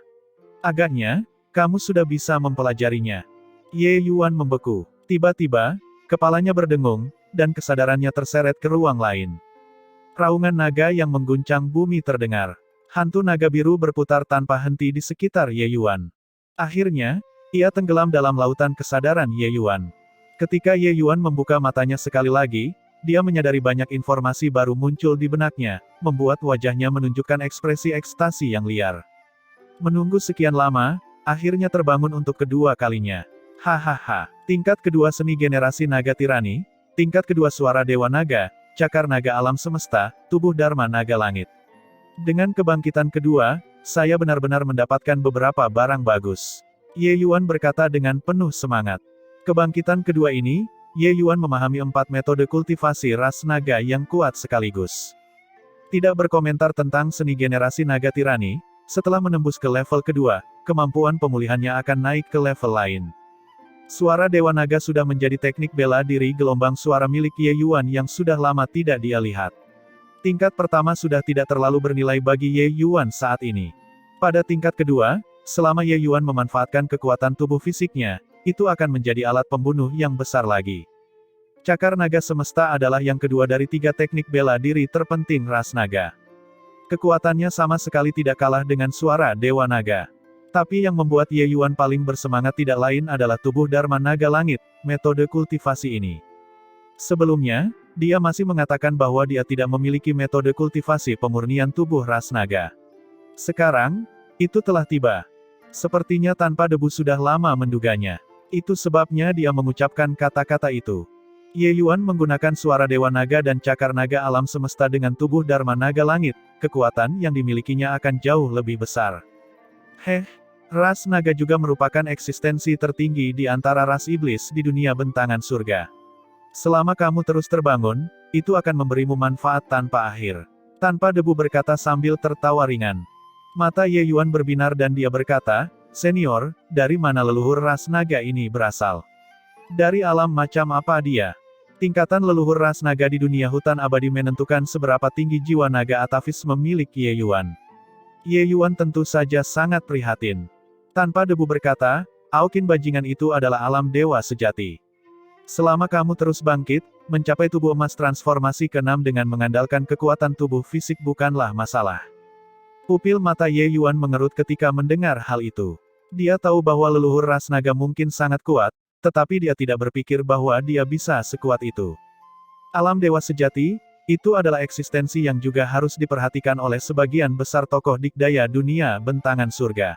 Agaknya, kamu sudah bisa mempelajarinya. Ye Yuan membeku. Tiba-tiba, kepalanya berdengung, dan kesadarannya terseret ke ruang lain. Raungan naga yang mengguncang bumi terdengar. Hantu naga biru berputar tanpa henti di sekitar Ye Yuan. Akhirnya, ia tenggelam dalam lautan kesadaran Ye Yuan. Ketika Ye Yuan membuka matanya sekali lagi, dia menyadari banyak informasi baru muncul di benaknya, membuat wajahnya menunjukkan ekspresi ekstasi yang liar. Menunggu sekian lama, akhirnya terbangun untuk kedua kalinya. Hahaha, tingkat kedua seni generasi naga tirani, tingkat kedua suara dewa naga, cakar naga alam semesta, tubuh dharma naga langit. Dengan kebangkitan kedua, saya benar-benar mendapatkan beberapa barang bagus. Ye Yuan berkata dengan penuh semangat. Kebangkitan kedua ini, Ye Yuan memahami 4 metode kultivasi ras naga yang kuat sekaligus. Tidak berkomentar tentang seni generasi naga tirani, setelah menembus ke level kedua, kemampuan pemulihannya akan naik ke level lain. Suara dewa naga sudah menjadi teknik bela diri gelombang suara milik Ye Yuan yang sudah lama tidak dia lihat. Tingkat pertama sudah tidak terlalu bernilai bagi Ye Yuan saat ini. Pada tingkat kedua, selama Ye Yuan memanfaatkan kekuatan tubuh fisiknya, itu akan menjadi alat pembunuh yang besar lagi. Cakar naga semesta adalah yang kedua dari 3 teknik bela diri terpenting ras naga. Kekuatannya sama sekali tidak kalah dengan suara dewa naga. Tapi yang membuat Ye Yuan paling bersemangat tidak lain adalah tubuh dharma naga langit, metode kultivasi ini. Sebelumnya, dia masih mengatakan bahwa dia tidak memiliki metode kultivasi pemurnian tubuh ras naga. Sekarang, itu telah tiba. Sepertinya tanpa debu sudah lama menduganya. Itu sebabnya dia mengucapkan kata-kata itu. Ye Yuan menggunakan suara Dewa Naga dan Cakar Naga alam semesta dengan tubuh Dharma Naga Langit, kekuatan yang dimilikinya akan jauh lebih besar. Ras naga juga merupakan eksistensi tertinggi di antara ras iblis di dunia bentangan surga. Selama kamu terus terbangun, itu akan memberimu manfaat tanpa akhir. Tanpa Debu berkata sambil tertawa ringan. Mata Ye Yuan berbinar dan dia berkata, "Senior, dari mana leluhur ras naga ini berasal? Dari alam macam apa dia?" Tingkatan leluhur ras naga di dunia hutan abadi menentukan seberapa tinggi jiwa naga atavisme milik Ye Yuan. Ye Yuan tentu saja sangat prihatin. Tanpa Debu berkata, "Aokin bajingan itu adalah alam dewa sejati. Selama kamu terus bangkit, mencapai tubuh emas transformasi ke-6 dengan mengandalkan kekuatan tubuh fisik bukanlah masalah." Pupil mata Ye Yuan mengerut ketika mendengar hal itu. Dia tahu bahwa leluhur ras naga mungkin sangat kuat, tetapi dia tidak berpikir bahwa dia bisa sekuat itu. Alam dewa sejati, itu adalah eksistensi yang juga harus diperhatikan oleh sebagian besar tokoh dikdaya dunia bentangan surga.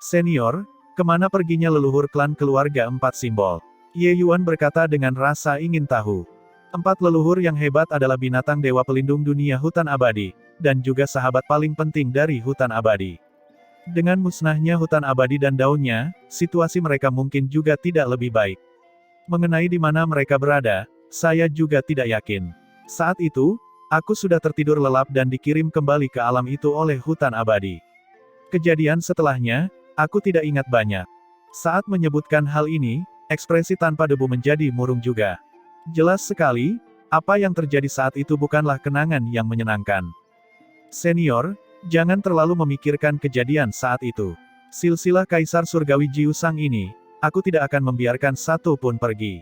"Senior, kemana perginya leluhur klan keluarga empat simbol?" Ye Yuan berkata dengan rasa ingin tahu. Empat leluhur yang hebat adalah binatang dewa pelindung dunia hutan abadi, dan juga sahabat paling penting dari hutan abadi. Dengan musnahnya hutan abadi dan daunnya, situasi mereka mungkin juga tidak lebih baik. Mengenai di mana mereka berada, saya juga tidak yakin. Saat itu, aku sudah tertidur lelap dan dikirim kembali ke alam itu oleh hutan abadi. Kejadian setelahnya, aku tidak ingat banyak. Saat menyebutkan hal ini, ekspresi Tanpa Debu menjadi murung juga. Jelas sekali, apa yang terjadi saat itu bukanlah kenangan yang menyenangkan. "Senior, jangan terlalu memikirkan kejadian saat itu. Silsilah Kaisar Surgawi Jiusang ini, aku tidak akan membiarkan satu pun pergi."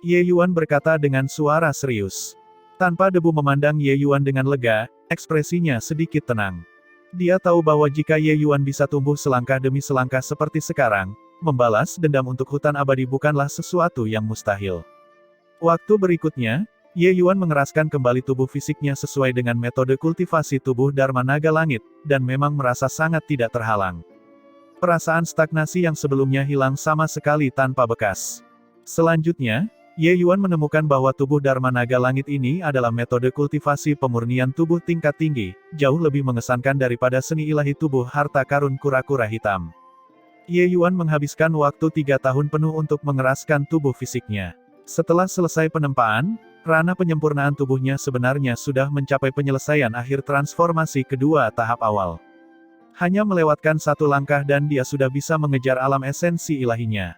Ye Yuan berkata dengan suara serius. Tanpa Debu memandang Ye Yuan dengan lega, ekspresinya sedikit tenang. Dia tahu bahwa jika Ye Yuan bisa tumbuh selangkah demi selangkah seperti sekarang, membalas dendam untuk hutan abadi bukanlah sesuatu yang mustahil. Waktu berikutnya, Ye Yuan mengeraskan kembali tubuh fisiknya sesuai dengan metode kultivasi tubuh Dharma Naga Langit, dan memang merasa sangat tidak terhalang. Perasaan stagnasi yang sebelumnya hilang sama sekali tanpa bekas. Selanjutnya, Ye Yuan menemukan bahwa tubuh Dharma Naga Langit ini adalah metode kultivasi pemurnian tubuh tingkat tinggi, jauh lebih mengesankan daripada seni ilahi tubuh harta karun kura-kura hitam. Ye Yuan menghabiskan waktu 3 tahun penuh untuk mengeraskan tubuh fisiknya. Setelah selesai penempaan, ranah penyempurnaan tubuhnya sebenarnya sudah mencapai penyelesaian akhir transformasi kedua tahap awal. Hanya melewatkan satu langkah dan dia sudah bisa mengejar alam esensi ilahinya.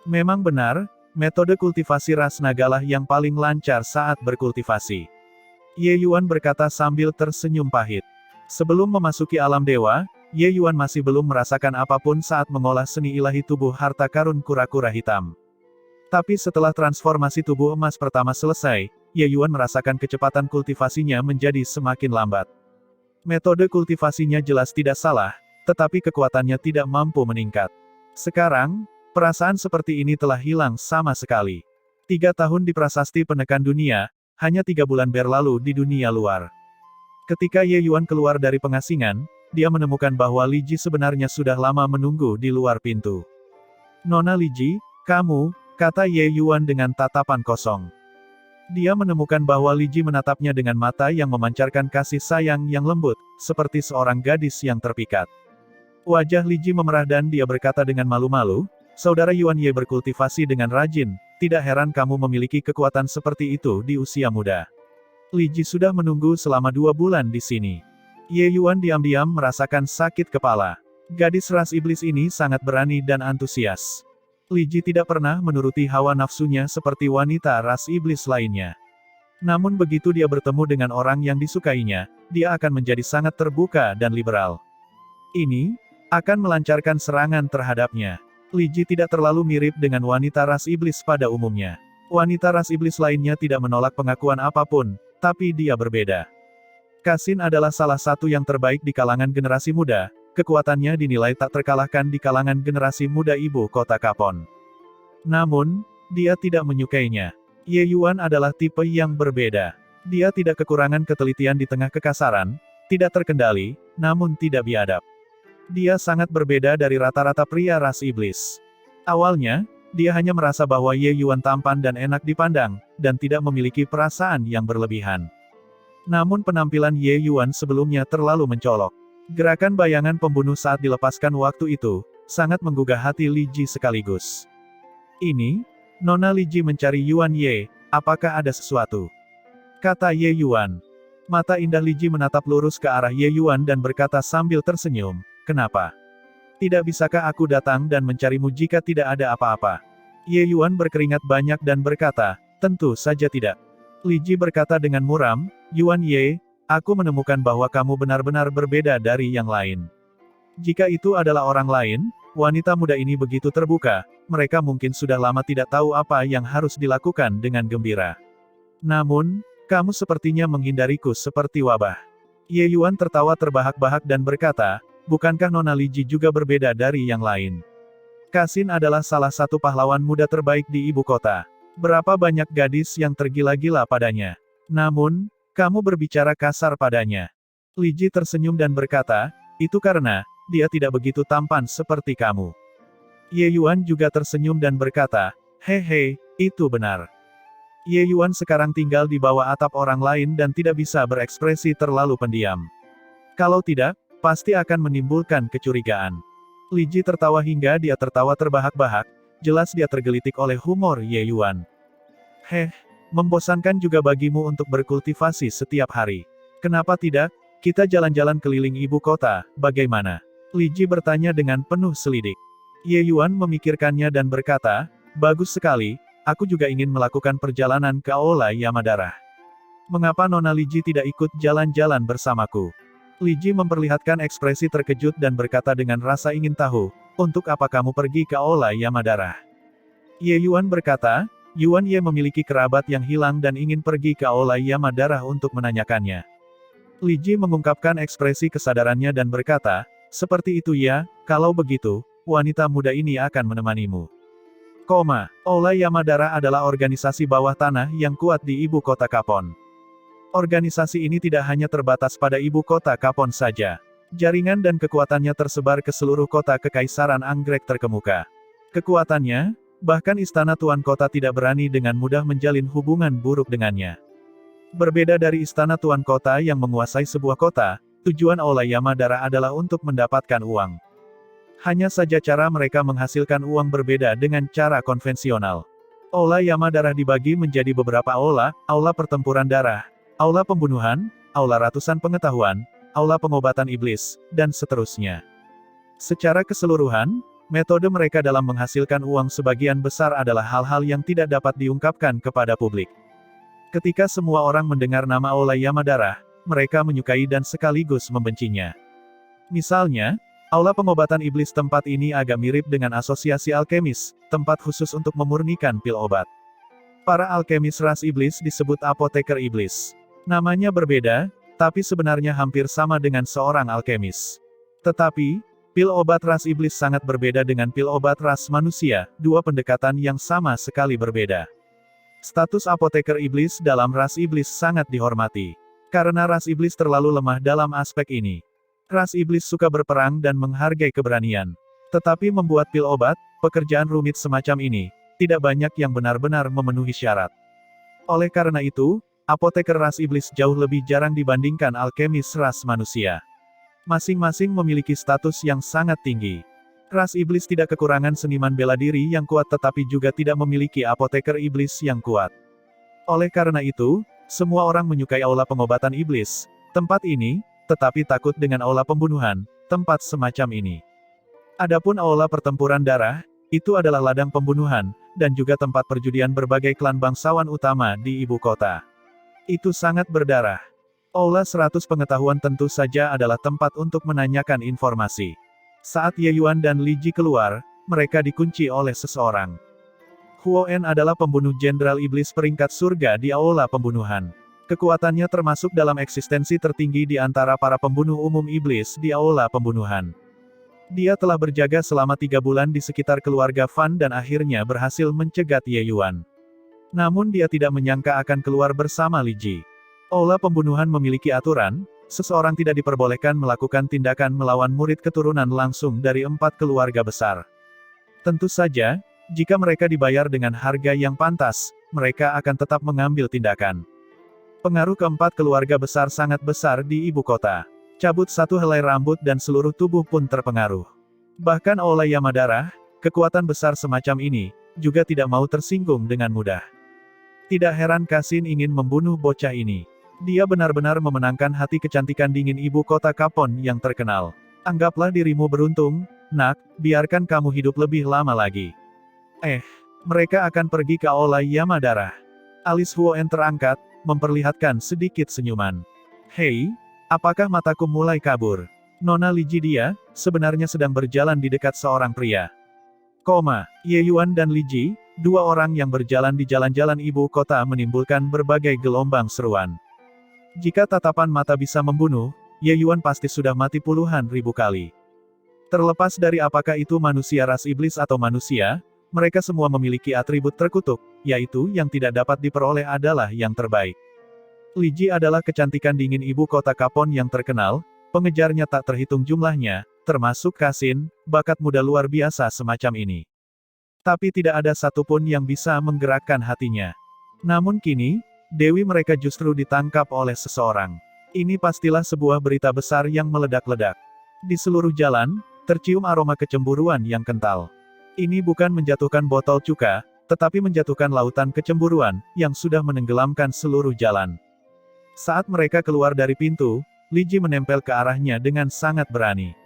Memang benar, metode kultivasi ras nagalah yang paling lancar saat berkultivasi. Ye Yuan berkata sambil tersenyum pahit. Sebelum memasuki alam dewa, Ye Yuan masih belum merasakan apapun saat mengolah seni ilahi tubuh harta karun kura-kura hitam. Tapi setelah transformasi tubuh emas pertama selesai, Ye Yuan merasakan kecepatan kultivasinya menjadi semakin lambat. Metode kultivasinya jelas tidak salah, tetapi kekuatannya tidak mampu meningkat. Sekarang, perasaan seperti ini telah hilang sama sekali. 3 tahun di prasasti penekan dunia, hanya 3 bulan berlalu di dunia luar. Ketika Ye Yuan keluar dari pengasingan, dia menemukan bahwa Li Ji sebenarnya sudah lama menunggu di luar pintu. "Nona Li Ji, kamu," kata Ye Yuan dengan tatapan kosong. Dia menemukan bahwa Li Ji menatapnya dengan mata yang memancarkan kasih sayang yang lembut, seperti seorang gadis yang terpikat. Wajah Li Ji memerah dan dia berkata dengan malu-malu, "Saudara Yuan Ye berkultivasi dengan rajin, tidak heran kamu memiliki kekuatan seperti itu di usia muda." Li Ji sudah menunggu selama 2 bulan di sini. Ye Yuan diam-diam merasakan sakit kepala. Gadis ras iblis ini sangat berani dan antusias. Li Ji tidak pernah menuruti hawa nafsunya seperti wanita ras iblis lainnya. Namun begitu dia bertemu dengan orang yang disukainya, dia akan menjadi sangat terbuka dan liberal. Ini akan melancarkan serangan terhadapnya. Li Ji tidak terlalu mirip dengan wanita ras iblis pada umumnya. Wanita ras iblis lainnya tidak menolak pengakuan apapun, tapi dia berbeda. Kasin adalah salah satu yang terbaik di kalangan generasi muda. Kekuatannya dinilai tak terkalahkan di kalangan generasi muda ibu kota Kapon. Namun, dia tidak menyukainya. Ye Yuan adalah tipe yang berbeda. Dia tidak kekurangan ketelitian di tengah kekasaran, tidak terkendali, namun tidak biadab. Dia sangat berbeda dari rata-rata pria ras iblis. Awalnya, Dia hanya merasa bahwa Ye Yuan tampan dan enak dipandang, dan tidak memiliki perasaan yang berlebihan. Namun penampilan Ye Yuan sebelumnya terlalu mencolok. Gerakan bayangan pembunuh saat dilepaskan waktu itu, sangat menggugah hati Li Ji sekaligus. Ini, Nona Li Ji mencari Yuan Ye, apakah ada sesuatu? Kata Ye Yuan. Mata indah Li Ji menatap lurus ke arah Ye Yuan dan berkata sambil tersenyum, kenapa? Tidak bisakah aku datang dan mencarimu jika tidak ada apa-apa? Ye Yuan berkeringat banyak dan berkata, tentu saja tidak. Li Ji berkata dengan muram, Yuan Ye, aku menemukan bahwa kamu benar-benar berbeda dari yang lain. Jika itu adalah orang lain, wanita muda ini begitu terbuka, mereka mungkin sudah lama tidak tahu apa yang harus dilakukan dengan gembira. Namun, kamu sepertinya menghindariku seperti wabah. Ye Yuan tertawa terbahak-bahak dan berkata, bukankah Nona Li Ji juga berbeda dari yang lain? Kasin adalah salah satu pahlawan muda terbaik di ibu kota. Berapa banyak gadis yang tergila-gila padanya. Namun, kamu berbicara kasar padanya. Li Ji tersenyum dan berkata, itu karena, dia tidak begitu tampan seperti kamu. Ye Yuan juga tersenyum dan berkata, hehe, itu benar. Ye Yuan sekarang tinggal di bawah atap orang lain dan tidak bisa berekspresi terlalu pendiam. Kalau tidak, pasti akan menimbulkan kecurigaan. Li Ji tertawa hingga dia tertawa terbahak-bahak, jelas dia tergelitik oleh humor Ye Yuan. Membosankan juga bagimu untuk berkultivasi setiap hari. Kenapa tidak? Kita jalan-jalan keliling ibu kota, bagaimana? Li Ji bertanya dengan penuh selidik. Ye Yuan memikirkannya dan berkata, bagus sekali. Aku juga ingin melakukan perjalanan ke Aula Yamadara. Mengapa Nona Li Ji tidak ikut jalan-jalan bersamaku? Li Ji memperlihatkan ekspresi terkejut dan berkata dengan rasa ingin tahu, untuk apa kamu pergi ke Aula Yamadara? Ye Yuan berkata, Yuan Ye memiliki kerabat yang hilang dan ingin pergi ke Aula Yamadara untuk menanyakannya. Li Ji mengungkapkan ekspresi kesadarannya dan berkata, seperti itu ya, kalau begitu, wanita muda ini akan menemanimu. Aula Yamadara adalah organisasi bawah tanah yang kuat di ibu kota Kapon. Organisasi ini tidak hanya terbatas pada ibu kota Kapon saja. Jaringan dan kekuatannya tersebar ke seluruh kota kekaisaran anggrek terkemuka. Kekuatannya, bahkan istana tuan kota tidak berani dengan mudah menjalin hubungan buruk dengannya. Berbeda dari istana tuan kota yang menguasai sebuah kota, tujuan Aula Yamadara adalah untuk mendapatkan uang. Hanya saja cara mereka menghasilkan uang berbeda dengan cara konvensional. Aula Yamadara dibagi menjadi beberapa aula, aula pertempuran darah, aula pembunuhan, aula ratusan pengetahuan, aula pengobatan iblis, dan seterusnya. Secara keseluruhan, metode mereka dalam menghasilkan uang sebagian besar adalah hal-hal yang tidak dapat diungkapkan kepada publik. Ketika semua orang mendengar nama Aula Yamadara, mereka menyukai dan sekaligus membencinya. Misalnya, Aula pengobatan iblis tempat ini agak mirip dengan asosiasi alkemis, tempat khusus untuk memurnikan pil obat. Para alkemis ras iblis disebut apoteker iblis. Namanya berbeda, tapi sebenarnya hampir sama dengan seorang alkemis. Tetapi, pil obat ras iblis sangat berbeda dengan pil obat ras manusia, dua pendekatan yang sama sekali berbeda. Status apoteker iblis dalam ras iblis sangat dihormati. Karena ras iblis terlalu lemah dalam aspek ini. Ras iblis suka berperang dan menghargai keberanian. Tetapi membuat pil obat, pekerjaan rumit semacam ini, tidak banyak yang benar-benar memenuhi syarat. Oleh karena itu, apoteker ras iblis jauh lebih jarang dibandingkan alkemis ras manusia. Masing-masing memiliki status yang sangat tinggi. Ras iblis tidak kekurangan seniman bela diri yang kuat tetapi juga tidak memiliki apoteker iblis yang kuat. Oleh karena itu, semua orang menyukai aula pengobatan iblis, tempat ini, tetapi takut dengan aula pembunuhan, tempat semacam ini. Adapun aula pertempuran darah, itu adalah ladang pembunuhan, dan juga tempat perjudian berbagai klan bangsawan utama di ibu kota. Itu sangat berdarah. Aula 100 pengetahuan tentu saja adalah tempat untuk menanyakan informasi. Saat Ye Yuan dan Li Ji keluar, mereka dikunci oleh seseorang. Huo En adalah pembunuh jenderal iblis peringkat surga di aula pembunuhan. Kekuatannya termasuk dalam eksistensi tertinggi di antara para pembunuh umum iblis di aula pembunuhan. Dia telah berjaga selama 3 bulan di sekitar keluarga Fan dan akhirnya berhasil mencegat Ye Yuan. Namun dia tidak menyangka akan keluar bersama Li Ji. Aula pembunuhan memiliki aturan, seseorang tidak diperbolehkan melakukan tindakan melawan murid keturunan langsung dari 4 keluarga besar. Tentu saja, Jika mereka dibayar dengan harga yang pantas, mereka akan tetap mengambil tindakan. Pengaruh keempat keluarga besar sangat besar di ibu kota. Cabut satu helai rambut dan seluruh tubuh pun terpengaruh. Bahkan Aula Yamadara, kekuatan besar semacam ini, juga tidak mau tersinggung dengan mudah. Tidak heran Kasin ingin membunuh bocah ini. Dia benar-benar memenangkan hati kecantikan dingin ibu kota Kapon yang terkenal. Anggaplah dirimu beruntung, nak, biarkan kamu hidup lebih lama lagi. Mereka akan pergi ke Aula Yamadara. Alis Huoen terangkat, memperlihatkan sedikit senyuman. Hei, apakah mataku mulai kabur? Nona Liji dia, sebenarnya sedang berjalan di dekat seorang pria. Ye Yuan dan Liji, dua orang yang berjalan di jalan-jalan ibu kota menimbulkan berbagai gelombang seruan. Jika tatapan mata bisa membunuh, Ye Yuan pasti sudah mati puluhan ribu kali. Terlepas dari apakah itu manusia ras iblis atau manusia, mereka semua memiliki atribut terkutuk, yaitu yang tidak dapat diperoleh adalah yang terbaik. Liji adalah kecantikan dingin ibu kota Kapon yang terkenal, pengejarnya tak terhitung jumlahnya, termasuk Kasin, bakat muda luar biasa semacam ini. Tapi tidak ada satupun yang bisa menggerakkan hatinya. Namun kini, dewi mereka justru ditangkap oleh seseorang. Ini pastilah sebuah berita besar yang meledak-ledak. Di seluruh jalan, tercium aroma kecemburuan yang kental. Ini bukan menjatuhkan botol cuka, tetapi menjatuhkan lautan kecemburuan, yang sudah menenggelamkan seluruh jalan. Saat mereka keluar dari pintu, Liji menempel ke arahnya dengan sangat berani.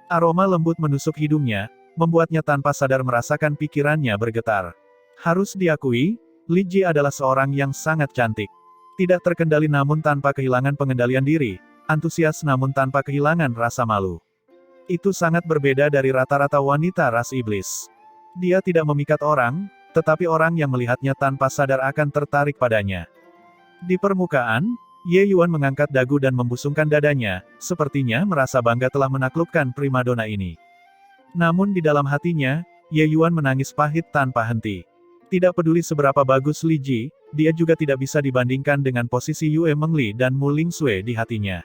Aroma lembut menusuk hidungnya, membuatnya tanpa sadar merasakan pikirannya bergetar. Harus diakui, Liji adalah seorang yang sangat cantik. Tidak terkendali namun tanpa kehilangan pengendalian diri, antusias namun tanpa kehilangan rasa malu. Itu sangat berbeda dari rata-rata wanita ras iblis. Dia tidak memikat orang, tetapi orang yang melihatnya tanpa sadar akan tertarik padanya. Di permukaan, Ye Yuan mengangkat dagu dan membusungkan dadanya, sepertinya merasa bangga telah menaklukkan primadona ini. Namun di dalam hatinya, Ye Yuan menangis pahit tanpa henti. Tidak peduli seberapa bagus Li Ji, dia juga tidak bisa dibandingkan dengan posisi Yue Mengli dan Mu Lingsue di hatinya.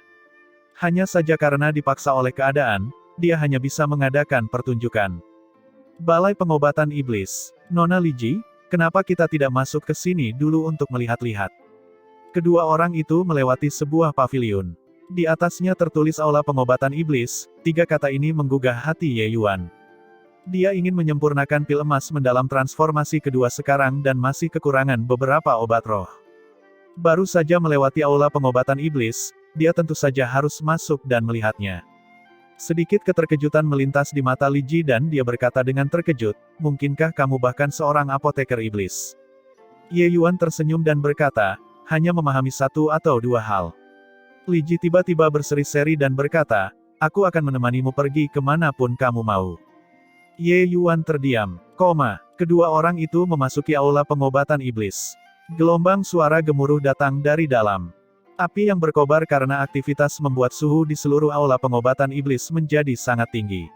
Hanya saja karena dipaksa oleh keadaan, dia hanya bisa mengadakan pertunjukan. Balai Pengobatan Iblis. Nona Liji, kenapa kita tidak masuk ke sini dulu untuk melihat-lihat? Kedua orang itu melewati sebuah paviliun. Di atasnya tertulis Aula Pengobatan Iblis, tiga kata ini menggugah hati Ye Yuan. Dia ingin menyempurnakan pil emas mendalam transformasi kedua sekarang dan masih kekurangan beberapa obat roh. Baru saja melewati Aula Pengobatan Iblis, dia tentu saja harus masuk dan melihatnya. Sedikit keterkejutan melintas di mata Li Ji dan dia berkata dengan terkejut, mungkinkah kamu bahkan seorang apoteker iblis? Ye Yuan tersenyum dan berkata, hanya memahami satu atau dua hal. Li Ji tiba-tiba berseri-seri dan berkata, aku akan menemanimu pergi kemanapun kamu mau. Ye Yuan terdiam, kedua orang itu memasuki aula pengobatan iblis. Gelombang suara gemuruh datang dari dalam. Api yang berkobar karena aktivitas membuat suhu di seluruh aula pengobatan iblis menjadi sangat tinggi.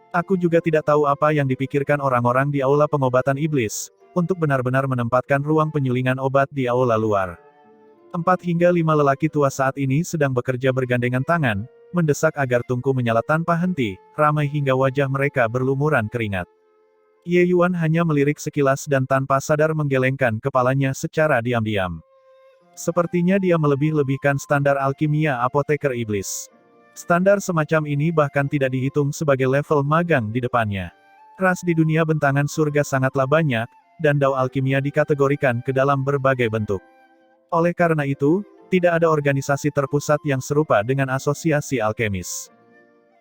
Aku juga tidak tahu apa yang dipikirkan orang-orang di aula pengobatan iblis, untuk benar-benar menempatkan ruang penyulingan obat di aula luar. 4 hingga 5 lelaki tua saat ini sedang bekerja bergandengan tangan, mendesak agar tungku menyala tanpa henti, ramai hingga wajah mereka berlumuran keringat. Ye Yuan hanya melirik sekilas dan tanpa sadar menggelengkan kepalanya secara diam-diam. Sepertinya dia melebih-lebihkan standar alkimia apoteker iblis. Standar semacam ini bahkan tidak dihitung sebagai level magang di depannya. Ras di dunia bentangan surga sangatlah banyak, dan dao alkimia dikategorikan ke dalam berbagai bentuk. Oleh karena itu, tidak ada organisasi terpusat yang serupa dengan asosiasi alkemis.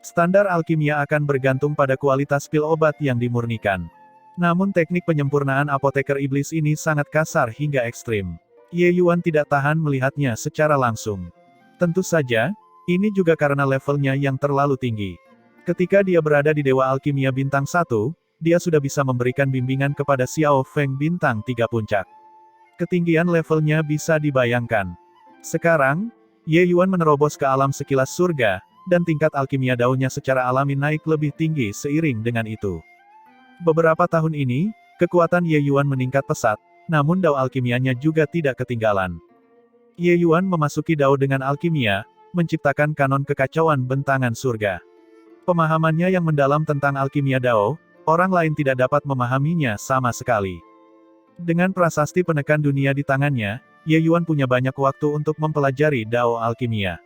Standar alkimia akan bergantung pada kualitas pil obat yang dimurnikan. Namun teknik penyempurnaan apoteker iblis ini sangat kasar hingga ekstrim. Ye Yuan tidak tahan melihatnya secara langsung. Tentu saja, ini juga karena levelnya yang terlalu tinggi. Ketika dia berada di Dewa Alkimia Bintang 1, dia sudah bisa memberikan bimbingan kepada Xiao Feng Bintang 3 Puncak. Ketinggian levelnya bisa dibayangkan. Sekarang, Ye Yuan menerobos ke alam sekilas surga, dan tingkat alkimia daunnya secara alami naik lebih tinggi seiring dengan itu. Beberapa tahun ini, kekuatan Ye Yuan meningkat pesat, namun dao alkimianya juga tidak ketinggalan. Ye Yuan memasuki dao dengan alkimia, menciptakan kanon kekacauan bentangan surga. Pemahamannya yang mendalam tentang alkimia dao, Orang lain tidak dapat memahaminya sama sekali. Dengan prasasti penekan dunia di tangannya, Ye Yuan punya banyak waktu untuk mempelajari Dao Alkimia.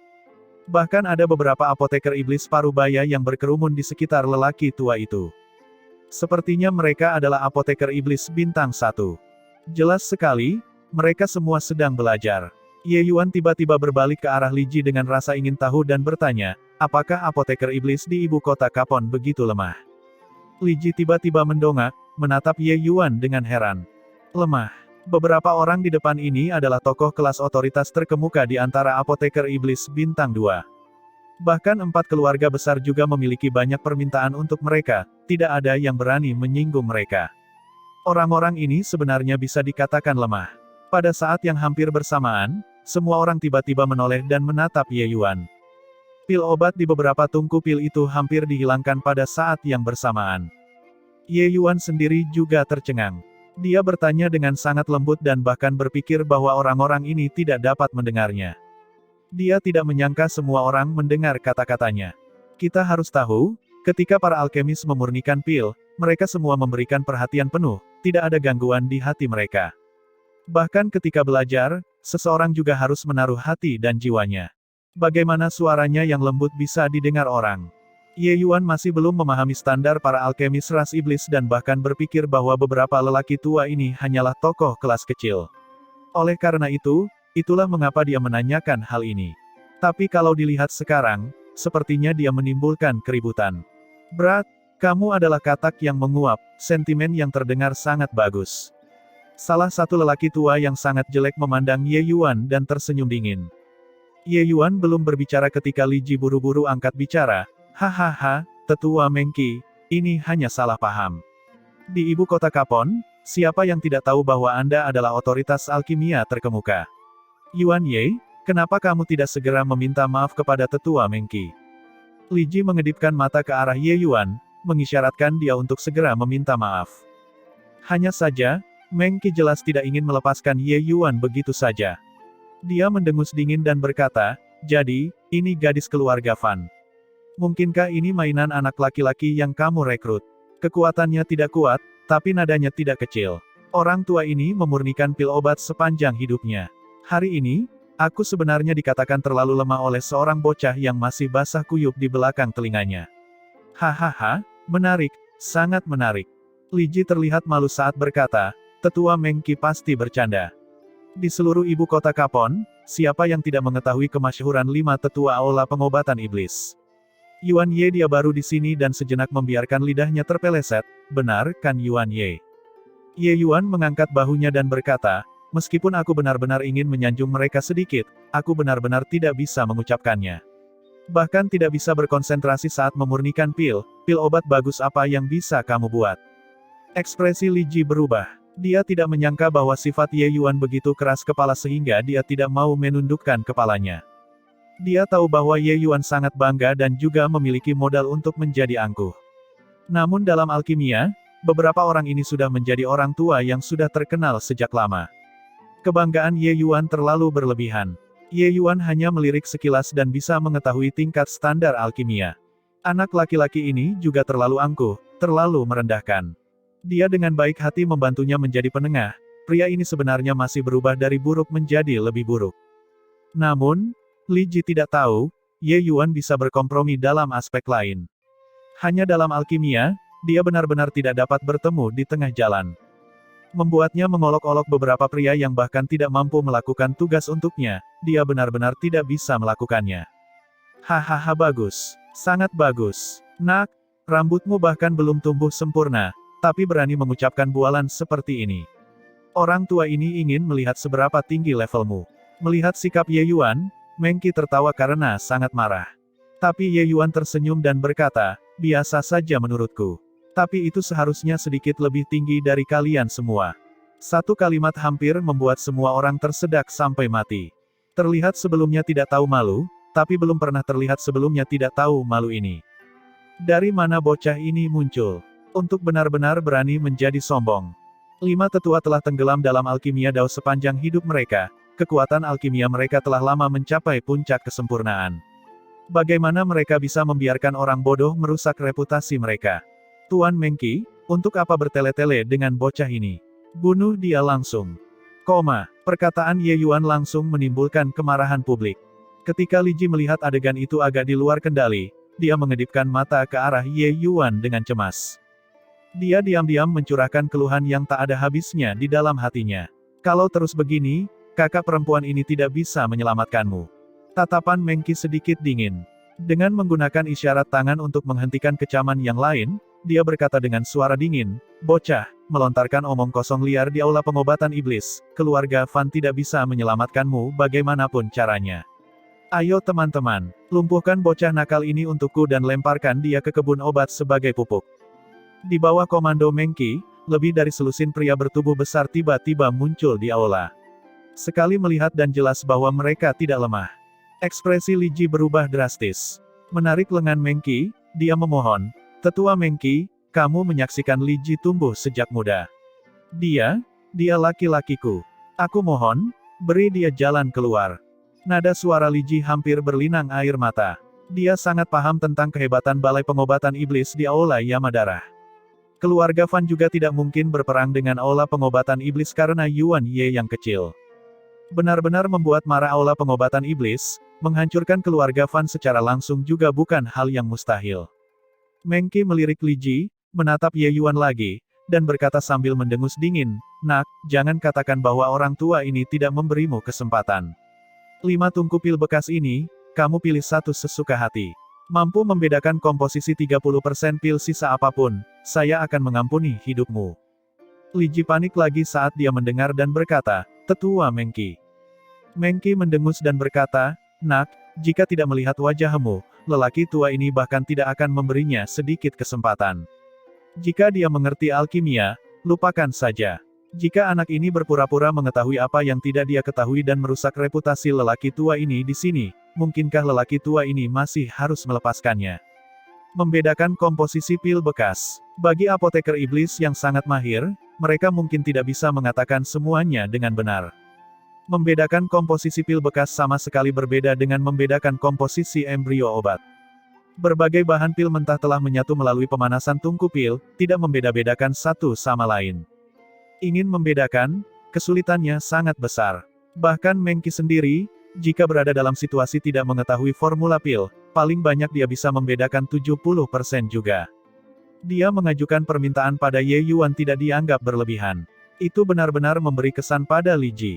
Bahkan ada beberapa apoteker iblis parubaya yang berkerumun di sekitar lelaki tua itu. Sepertinya mereka adalah apoteker iblis bintang 1. Jelas sekali, mereka semua sedang belajar. Ye Yuan tiba-tiba berbalik ke arah Li Ji dengan rasa ingin tahu dan bertanya, apakah apoteker iblis di ibu kota Kapon begitu lemah? Li Ji tiba-tiba mendongak, menatap Ye Yuan dengan heran. Lemah. Beberapa orang di depan ini adalah tokoh kelas otoritas terkemuka di antara apoteker iblis bintang 2. Bahkan 4 keluarga besar juga memiliki banyak permintaan untuk mereka, tidak ada yang berani menyinggung mereka. Orang-orang ini sebenarnya bisa dikatakan lemah. Pada saat yang hampir bersamaan, semua orang tiba-tiba menoleh dan menatap Ye Yuan. Pil obat di beberapa tungku pil itu hampir dihilangkan pada saat yang bersamaan. Ye Yuan sendiri juga tercengang. Dia bertanya dengan sangat lembut dan bahkan berpikir bahwa orang-orang ini tidak dapat mendengarnya. Dia tidak menyangka semua orang mendengar kata-katanya. Kita harus tahu, ketika para alkemis memurnikan pil, mereka semua memberikan perhatian penuh, tidak ada gangguan di hati mereka. Bahkan ketika belajar, seseorang juga harus menaruh hati dan jiwanya. Bagaimana suaranya yang lembut bisa didengar orang? Ye Yuan masih belum memahami standar para alkemis ras iblis dan bahkan berpikir bahwa beberapa lelaki tua ini hanyalah tokoh kelas kecil. Oleh karena itu, itulah mengapa dia menanyakan hal ini. Tapi kalau dilihat sekarang, sepertinya dia menimbulkan keributan. Berat, kamu adalah katak yang menguap, sentimen yang terdengar sangat bagus. Salah satu lelaki tua yang sangat jelek memandang Ye Yuan dan tersenyum dingin. Ye Yuan belum berbicara ketika Li Ji buru-buru angkat bicara. Hahaha, tetua Mengqi, ini hanya salah paham. Di ibu kota Kapon, siapa yang tidak tahu bahwa Anda adalah otoritas alkimia terkemuka? Yuan Ye, kenapa kamu tidak segera meminta maaf kepada tetua Mengqi? Li Ji mengedipkan mata ke arah Ye Yuan, mengisyaratkan dia untuk segera meminta maaf. Hanya saja, Mengqi jelas tidak ingin melepaskan Ye Yuan begitu saja. Dia mendengus dingin dan berkata, jadi, ini gadis keluarga Fan. Mungkinkah ini mainan anak laki-laki yang kamu rekrut? Kekuatannya tidak kuat, tapi nadanya tidak kecil. Orang tua ini memurnikan pil obat sepanjang hidupnya. Hari ini, aku sebenarnya dikatakan terlalu lemah oleh seorang bocah yang masih basah kuyup di belakang telinganya. Hahaha, menarik, sangat menarik. Li Ji terlihat malu saat berkata, tetua Mengqi pasti bercanda. Di seluruh ibu kota Kapon, siapa yang tidak mengetahui kemasyhuran 5 tetua aula pengobatan iblis? Yuan Ye, dia baru di sini dan sejenak membiarkan lidahnya terpeleset, benar kan Yuan Ye? Ye Yuan mengangkat bahunya dan berkata, meskipun aku benar-benar ingin menyanjung mereka sedikit, aku benar-benar tidak bisa mengucapkannya. Bahkan tidak bisa berkonsentrasi saat memurnikan pil obat bagus apa yang bisa kamu buat. Ekspresi Li Ji berubah. Dia tidak menyangka bahwa sifat Ye Yuan begitu keras kepala sehingga dia tidak mau menundukkan kepalanya. Dia tahu bahwa Ye Yuan sangat bangga dan juga memiliki modal untuk menjadi angkuh. Namun dalam alkimia, beberapa orang ini sudah menjadi orang tua yang sudah terkenal sejak lama. Kebanggaan Ye Yuan terlalu berlebihan. Ye Yuan hanya melirik sekilas dan bisa mengetahui tingkat standar alkimia. Anak laki-laki ini juga terlalu angkuh, terlalu merendahkan. Dia dengan baik hati membantunya menjadi penengah. Pria ini sebenarnya masih berubah dari buruk menjadi lebih buruk. Namun, Li Ji tidak tahu, Ye Yuan bisa berkompromi dalam aspek lain. Hanya dalam alkimia, dia benar-benar tidak dapat bertemu di tengah jalan. Membuatnya mengolok-olok beberapa pria yang bahkan tidak mampu melakukan tugas untuknya, dia benar-benar tidak bisa melakukannya. Hahaha, bagus. Sangat bagus. Nak, rambutmu bahkan belum tumbuh sempurna, tapi berani mengucapkan bualan seperti ini. Orang tua ini ingin melihat seberapa tinggi levelmu. Melihat sikap Ye Yuan, Mengqi tertawa karena sangat marah. Tapi Ye Yuan tersenyum dan berkata, biasa saja menurutku. Tapi itu seharusnya sedikit lebih tinggi dari kalian semua. Satu kalimat hampir membuat semua orang tersedak sampai mati. Terlihat sebelumnya tidak tahu malu, tapi belum pernah terlihat sebelumnya tidak tahu malu ini. Dari mana bocah ini muncul? Untuk benar-benar berani menjadi sombong. 5 tetua telah tenggelam dalam alkimia Dao sepanjang hidup mereka. Kekuatan alkimia mereka telah lama mencapai puncak kesempurnaan. Bagaimana mereka bisa membiarkan orang bodoh merusak reputasi mereka? Tuan Mengki, untuk apa bertele-tele dengan bocah ini? Bunuh dia langsung. Perkataan Ye Yuan langsung menimbulkan kemarahan publik. Ketika Li Ji melihat adegan itu agak di luar kendali, dia mengedipkan mata ke arah Ye Yuan dengan cemas. Dia diam-diam mencurahkan keluhan yang tak ada habisnya di dalam hatinya. Kalau terus begini, kakak perempuan ini tidak bisa menyelamatkanmu. Tatapan Mengki sedikit dingin. Dengan menggunakan isyarat tangan untuk menghentikan kecaman yang lain, dia berkata dengan suara dingin, "Bocah, melontarkan omong kosong liar di aula pengobatan iblis, keluarga Fan tidak bisa menyelamatkanmu bagaimanapun caranya. Ayo teman-teman, lumpuhkan bocah nakal ini untukku dan lemparkan dia ke kebun obat sebagai pupuk." Di bawah komando Mengki, lebih dari selusin pria bertubuh besar tiba-tiba muncul di aula. Sekali melihat dan jelas bahwa mereka tidak lemah. Ekspresi Li Ji berubah drastis. Menarik lengan Mengki, dia memohon, "Tetua Mengki, kamu menyaksikan Li Ji tumbuh sejak muda. Dia laki-lakiku. Aku mohon, beri dia jalan keluar." Nada suara Li Ji hampir berlinang air mata. Dia sangat paham tentang kehebatan balai pengobatan iblis di aula Yamadara. Keluarga Fan juga tidak mungkin berperang dengan aula pengobatan iblis karena Yuan Ye yang kecil. Benar-benar membuat marah aula pengobatan iblis, menghancurkan keluarga Fan secara langsung juga bukan hal yang mustahil. Mengki melirik Li Ji, menatap Ye Yuan lagi, dan berkata sambil mendengus dingin, "Nak, jangan katakan bahwa orang tua ini tidak memberimu kesempatan. 5 tungku pil bekas ini, kamu pilih satu sesuka hati. Mampu membedakan komposisi 30% pil sisa apapun, saya akan mengampuni hidupmu." Li Ji panik lagi saat dia mendengar dan berkata, "Tetua Mengki." Mengki mendengus dan berkata, "Nak, jika tidak melihat wajahmu, lelaki tua ini bahkan tidak akan memberinya sedikit kesempatan. Jika dia mengerti alkimia, lupakan saja. Jika anak ini berpura-pura mengetahui apa yang tidak dia ketahui dan merusak reputasi lelaki tua ini di sini, mungkinkah lelaki tua ini masih harus melepaskannya?" Membedakan komposisi pil bekas. Bagi apoteker iblis yang sangat mahir, mereka mungkin tidak bisa mengatakan semuanya dengan benar. Membedakan komposisi pil bekas sama sekali berbeda dengan membedakan komposisi embrio obat. Berbagai bahan pil mentah telah menyatu melalui pemanasan tungku pil, tidak membeda-bedakan satu sama lain. Ingin membedakan, kesulitannya sangat besar. Bahkan Mengki sendiri, jika berada dalam situasi tidak mengetahui formula pil, paling banyak dia bisa membedakan 70% juga. Dia mengajukan permintaan pada Ye Yuan tidak dianggap berlebihan. Itu benar-benar memberi kesan pada Li Ji.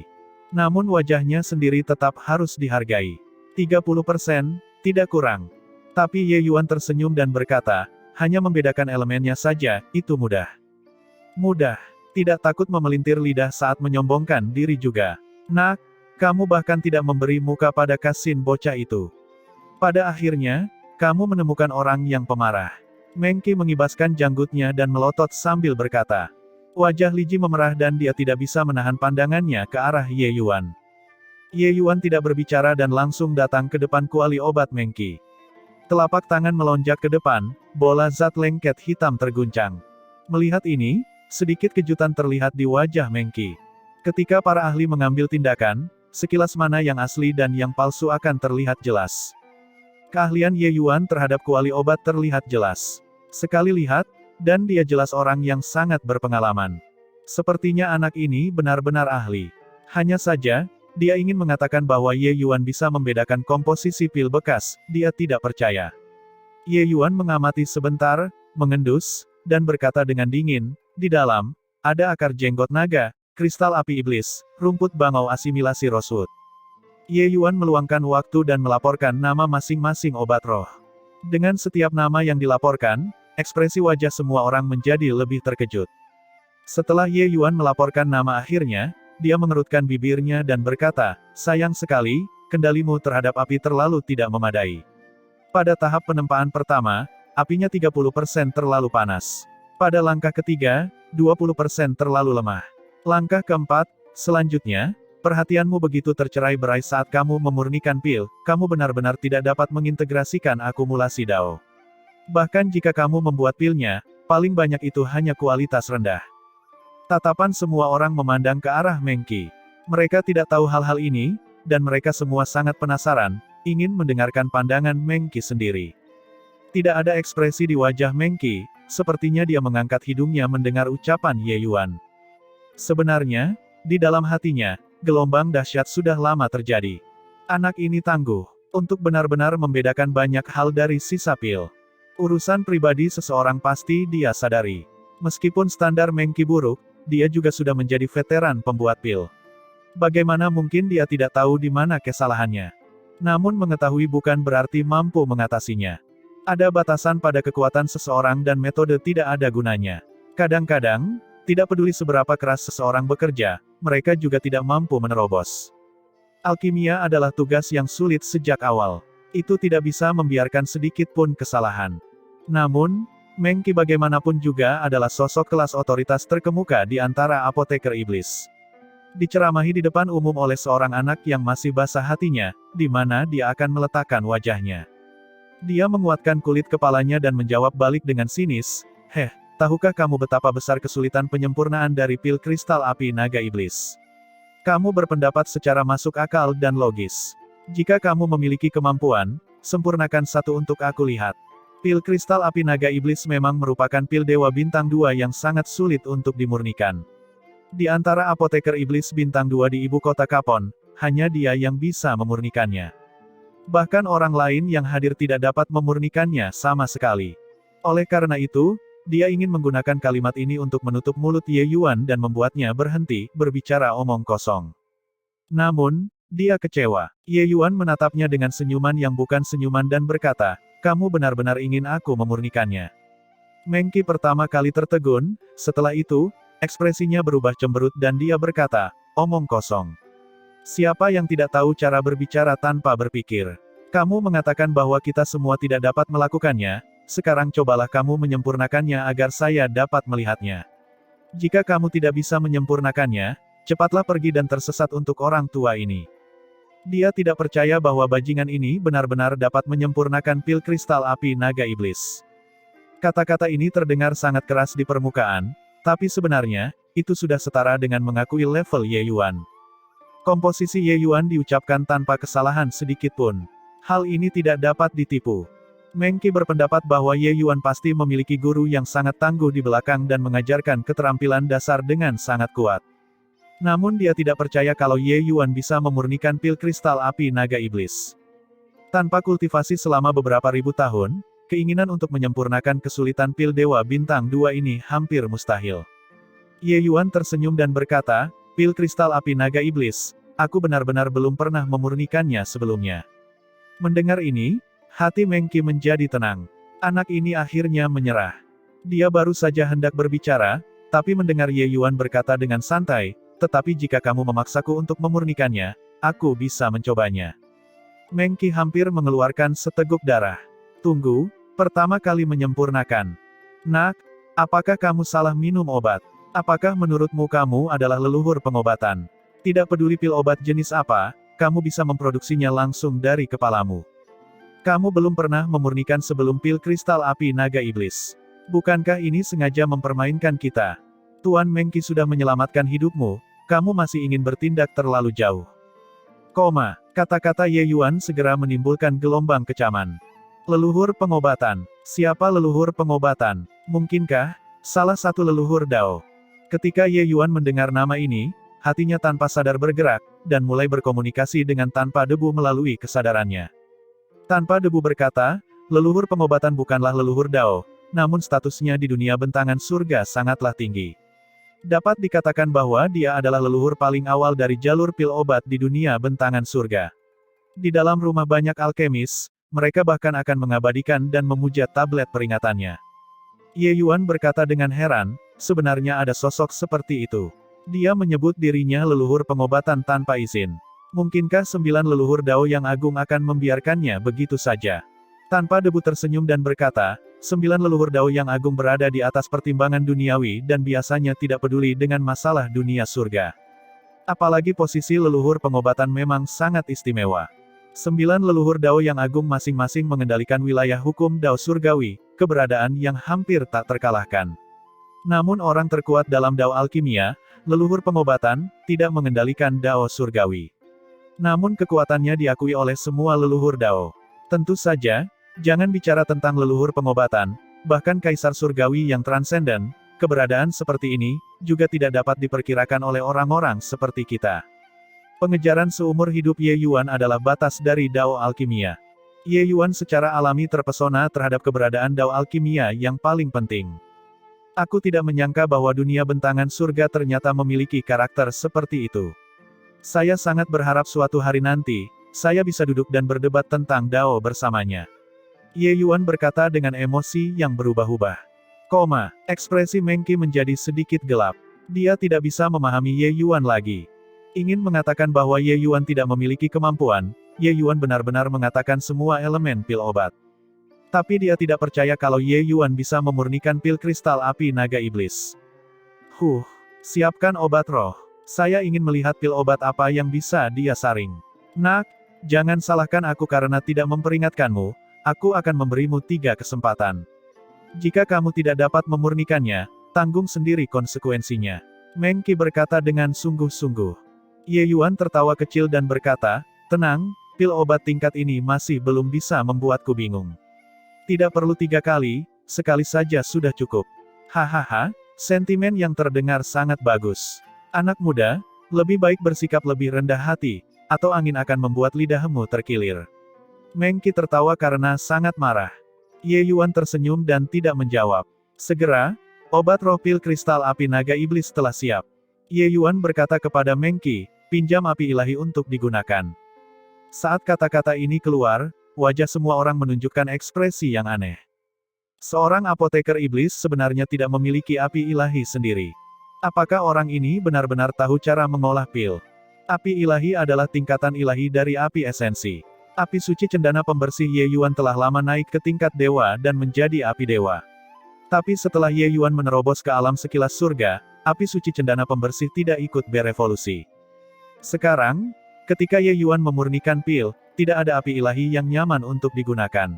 Namun wajahnya sendiri tetap harus dihargai. 30%, tidak kurang. Tapi Ye Yuan tersenyum dan berkata, "Hanya membedakan elemennya saja, itu mudah." Mudah. Tidak takut memelintir lidah saat menyombongkan diri juga. "Nak, kamu bahkan tidak memberi muka pada Kasin bocah itu. Pada akhirnya, kamu menemukan orang yang pemarah." Mengki mengibaskan janggutnya dan melotot sambil berkata. Wajah Li Ji memerah dan dia tidak bisa menahan pandangannya ke arah Ye Yuan. Ye Yuan tidak berbicara dan langsung datang ke depan kuali obat Mengki. Telapak tangan melonjak ke depan, bola zat lengket hitam terguncang. Melihat ini, sedikit kejutan terlihat di wajah Mengki. Ketika para ahli mengambil tindakan, sekilas mana yang asli dan yang palsu akan terlihat jelas. Keahlian Ye Yuan terhadap kuali obat terlihat jelas. Sekali lihat, dan dia jelas orang yang sangat berpengalaman. Sepertinya anak ini benar-benar ahli. Hanya saja, dia ingin mengatakan bahwa Ye Yuan bisa membedakan komposisi pil bekas, dia tidak percaya. Ye Yuan mengamati sebentar, mengendus, dan berkata dengan dingin, "Di dalam, ada akar jenggot naga, kristal api iblis, rumput bangau asimilasi rosewood." Ye Yuan meluangkan waktu dan melaporkan nama masing-masing obat roh. Dengan setiap nama yang dilaporkan, ekspresi wajah semua orang menjadi lebih terkejut. Setelah Ye Yuan melaporkan nama akhirnya, dia mengerutkan bibirnya dan berkata, "Sayang sekali, kendalimu terhadap api terlalu tidak memadai. Pada tahap penempaan pertama, apinya 30% terlalu panas. Pada langkah ketiga, 20% terlalu lemah. Langkah keempat, selanjutnya, perhatianmu begitu tercerai-berai saat kamu memurnikan pil, kamu benar-benar tidak dapat mengintegrasikan akumulasi Dao. Bahkan jika kamu membuat pilnya, paling banyak itu hanya kualitas rendah." Tatapan semua orang memandang ke arah Mengki. Mereka tidak tahu hal-hal ini, dan mereka semua sangat penasaran, ingin mendengarkan pandangan Mengki sendiri. Tidak ada ekspresi di wajah Mengki, Sepertinya dia mengangkat hidungnya mendengar ucapan Ye Yuan. Sebenarnya, di dalam hatinya, gelombang dahsyat sudah lama terjadi. Anak ini tangguh untuk benar-benar membedakan banyak hal dari sisa pil. Urusan pribadi seseorang pasti dia sadari. Meskipun standar Meng Qi buruk, dia juga sudah menjadi veteran pembuat pil. Bagaimana mungkin dia tidak tahu di mana kesalahannya? Namun mengetahui bukan berarti mampu mengatasinya. Ada batasan pada kekuatan seseorang dan metode tidak ada gunanya. Kadang-kadang, tidak peduli seberapa keras seseorang bekerja, mereka juga tidak mampu menerobos. Alkimia adalah tugas yang sulit sejak awal. Itu tidak bisa membiarkan sedikit pun kesalahan. Namun, Meng Qi bagaimanapun juga adalah sosok kelas otoritas terkemuka di antara apoteker iblis. Diceramahi di depan umum oleh seorang anak yang masih basah hatinya, di mana dia akan meletakkan wajahnya. Dia menguatkan kulit kepalanya dan menjawab balik dengan sinis, tahukah kamu betapa besar kesulitan penyempurnaan dari pil kristal api naga iblis? Kamu berpendapat secara masuk akal dan logis. Jika kamu memiliki kemampuan, sempurnakan satu untuk aku lihat. Pil kristal api naga iblis memang merupakan pil dewa bintang 2 yang sangat sulit untuk dimurnikan. Di antara apoteker iblis bintang 2 di ibu kota Kapon, hanya dia yang bisa memurnikannya. Bahkan orang lain yang hadir tidak dapat memurnikannya sama sekali. Oleh karena itu, dia ingin menggunakan kalimat ini untuk menutup mulut Ye Yuan dan membuatnya berhenti berbicara omong kosong. Namun, dia kecewa. Ye Yuan menatapnya dengan senyuman yang bukan senyuman dan berkata, kamu benar-benar ingin aku memurnikannya. Meng Qi pertama kali tertegun, setelah itu, ekspresinya berubah cemberut dan dia berkata, omong kosong. Siapa yang tidak tahu cara berbicara tanpa berpikir? Kamu mengatakan bahwa kita semua tidak dapat melakukannya, sekarang cobalah kamu menyempurnakannya agar saya dapat melihatnya. Jika kamu tidak bisa menyempurnakannya, cepatlah pergi dan tersesat untuk orang tua ini. Dia tidak percaya bahwa bajingan ini benar-benar dapat menyempurnakan pil kristal api naga iblis. Kata-kata ini terdengar sangat keras di permukaan, tapi sebenarnya, itu sudah setara dengan mengakui level Ye Yuan. Komposisi Ye Yuan diucapkan tanpa kesalahan sedikit pun. Hal ini tidak dapat ditipu. Meng Qi berpendapat bahwa Ye Yuan pasti memiliki guru yang sangat tangguh di belakang dan mengajarkan keterampilan dasar dengan sangat kuat. Namun dia tidak percaya kalau Ye Yuan bisa memurnikan pil kristal api naga iblis. Tanpa kultivasi selama beberapa ribu tahun, keinginan untuk menyempurnakan kesulitan pil dewa bintang 2 ini hampir mustahil. Ye Yuan tersenyum dan berkata, pil kristal api naga iblis, aku benar-benar belum pernah memurnikannya sebelumnya. Mendengar ini, hati Meng Qi menjadi tenang. Anak ini akhirnya menyerah. Dia baru saja hendak berbicara, tapi mendengar Ye Yuan berkata dengan santai, tetapi jika kamu memaksaku untuk memurnikannya, aku bisa mencobanya. Meng Qi hampir mengeluarkan seteguk darah. Tunggu, pertama kali menyempurnakan. Nak, apakah kamu salah minum obat? Apakah menurutmu kamu adalah leluhur pengobatan? Tidak peduli pil obat jenis apa, kamu bisa memproduksinya langsung dari kepalamu. Kamu belum pernah memurnikan sebelum pil kristal api naga iblis. Bukankah ini sengaja mempermainkan kita? Tuan Meng Qi sudah menyelamatkan hidupmu, kamu masih ingin bertindak terlalu jauh. Kata-kata Ye Yuan segera menimbulkan gelombang kecaman. Leluhur pengobatan. Siapa leluhur pengobatan? Mungkinkah salah satu leluhur Dao? Ketika Ye Yuan mendengar nama ini, hatinya tanpa sadar bergerak, dan mulai berkomunikasi dengan tanpa debu melalui kesadarannya. Tanpa debu berkata, leluhur pengobatan bukanlah leluhur Dao, namun statusnya di dunia bentangan surga sangatlah tinggi. Dapat dikatakan bahwa dia adalah leluhur paling awal dari jalur pil obat di dunia bentangan surga. Di dalam rumah banyak alkemis, mereka bahkan akan mengabadikan dan memuja tablet peringatannya. Ye Yuan berkata dengan heran, sebenarnya ada sosok seperti itu. Dia menyebut dirinya leluhur pengobatan tanpa izin. Mungkinkah 9 leluhur Dao yang agung akan membiarkannya begitu saja? Tanpa debu tersenyum dan berkata, 9 leluhur Dao yang agung berada di atas pertimbangan duniawi dan biasanya tidak peduli dengan masalah dunia surga. Apalagi posisi leluhur pengobatan memang sangat istimewa. 9 leluhur Dao yang agung masing-masing mengendalikan wilayah hukum Dao surgawi, keberadaan yang hampir tak terkalahkan. Namun orang terkuat dalam Dao alkimia, leluhur pengobatan, tidak mengendalikan Dao surgawi. Namun kekuatannya diakui oleh semua leluhur Dao. Tentu saja, jangan bicara tentang leluhur pengobatan, Bahkan Kaisar Surgawi yang transenden, keberadaan seperti ini, juga tidak dapat diperkirakan oleh orang-orang seperti kita. Pengejaran seumur hidup Ye Yuan adalah batas dari Dao Alkimia. Ye Yuan secara alami terpesona terhadap keberadaan Dao Alkimia yang paling penting. Aku tidak menyangka bahwa dunia bentangan surga ternyata memiliki karakter seperti itu. Saya sangat berharap suatu hari nanti, saya bisa duduk dan berdebat tentang Dao bersamanya. Ye Yuan berkata dengan emosi yang berubah-ubah. Ekspresi Meng Qi menjadi sedikit gelap. Dia tidak bisa memahami Ye Yuan lagi. Ingin mengatakan bahwa Ye Yuan tidak memiliki kemampuan, Ye Yuan benar-benar mengatakan semua elemen pil obat. Tapi dia tidak percaya kalau Ye Yuan bisa memurnikan pil kristal api naga iblis. Siapkan obat roh. Saya ingin melihat pil obat apa yang bisa dia saring. Nak, jangan salahkan aku karena tidak memperingatkanmu. Aku akan memberimu 3 kesempatan. Jika kamu tidak dapat memurnikannya, tanggung sendiri konsekuensinya. Meng Qi berkata dengan sungguh-sungguh. Ye Yuan tertawa kecil dan berkata, tenang, pil obat tingkat ini masih belum bisa membuatku bingung. Tidak perlu 3 kali, sekali saja sudah cukup. Hahaha, sentimen yang terdengar sangat bagus. Anak muda, lebih baik bersikap lebih rendah hati, atau angin akan membuat lidahmu terkilir. Meng Qi tertawa karena sangat marah. Ye Yuan tersenyum dan tidak menjawab. Segera, obat roh pil kristal api naga iblis telah siap. Ye Yuan berkata kepada Meng Qi, pinjam api ilahi untuk digunakan. Saat kata-kata ini keluar, wajah semua orang menunjukkan ekspresi yang aneh. Seorang apoteker iblis sebenarnya tidak memiliki api ilahi sendiri. Apakah orang ini benar-benar tahu cara mengolah pil? Api ilahi adalah tingkatan ilahi dari api esensi. Api suci cendana pembersih Ye Yuan telah lama naik ke tingkat dewa dan menjadi api dewa. Tapi setelah Ye Yuan menerobos ke alam sekilas surga, api suci cendana pembersih tidak ikut berevolusi. Sekarang, ketika Ye Yuan memurnikan pil, tidak ada api ilahi yang nyaman untuk digunakan.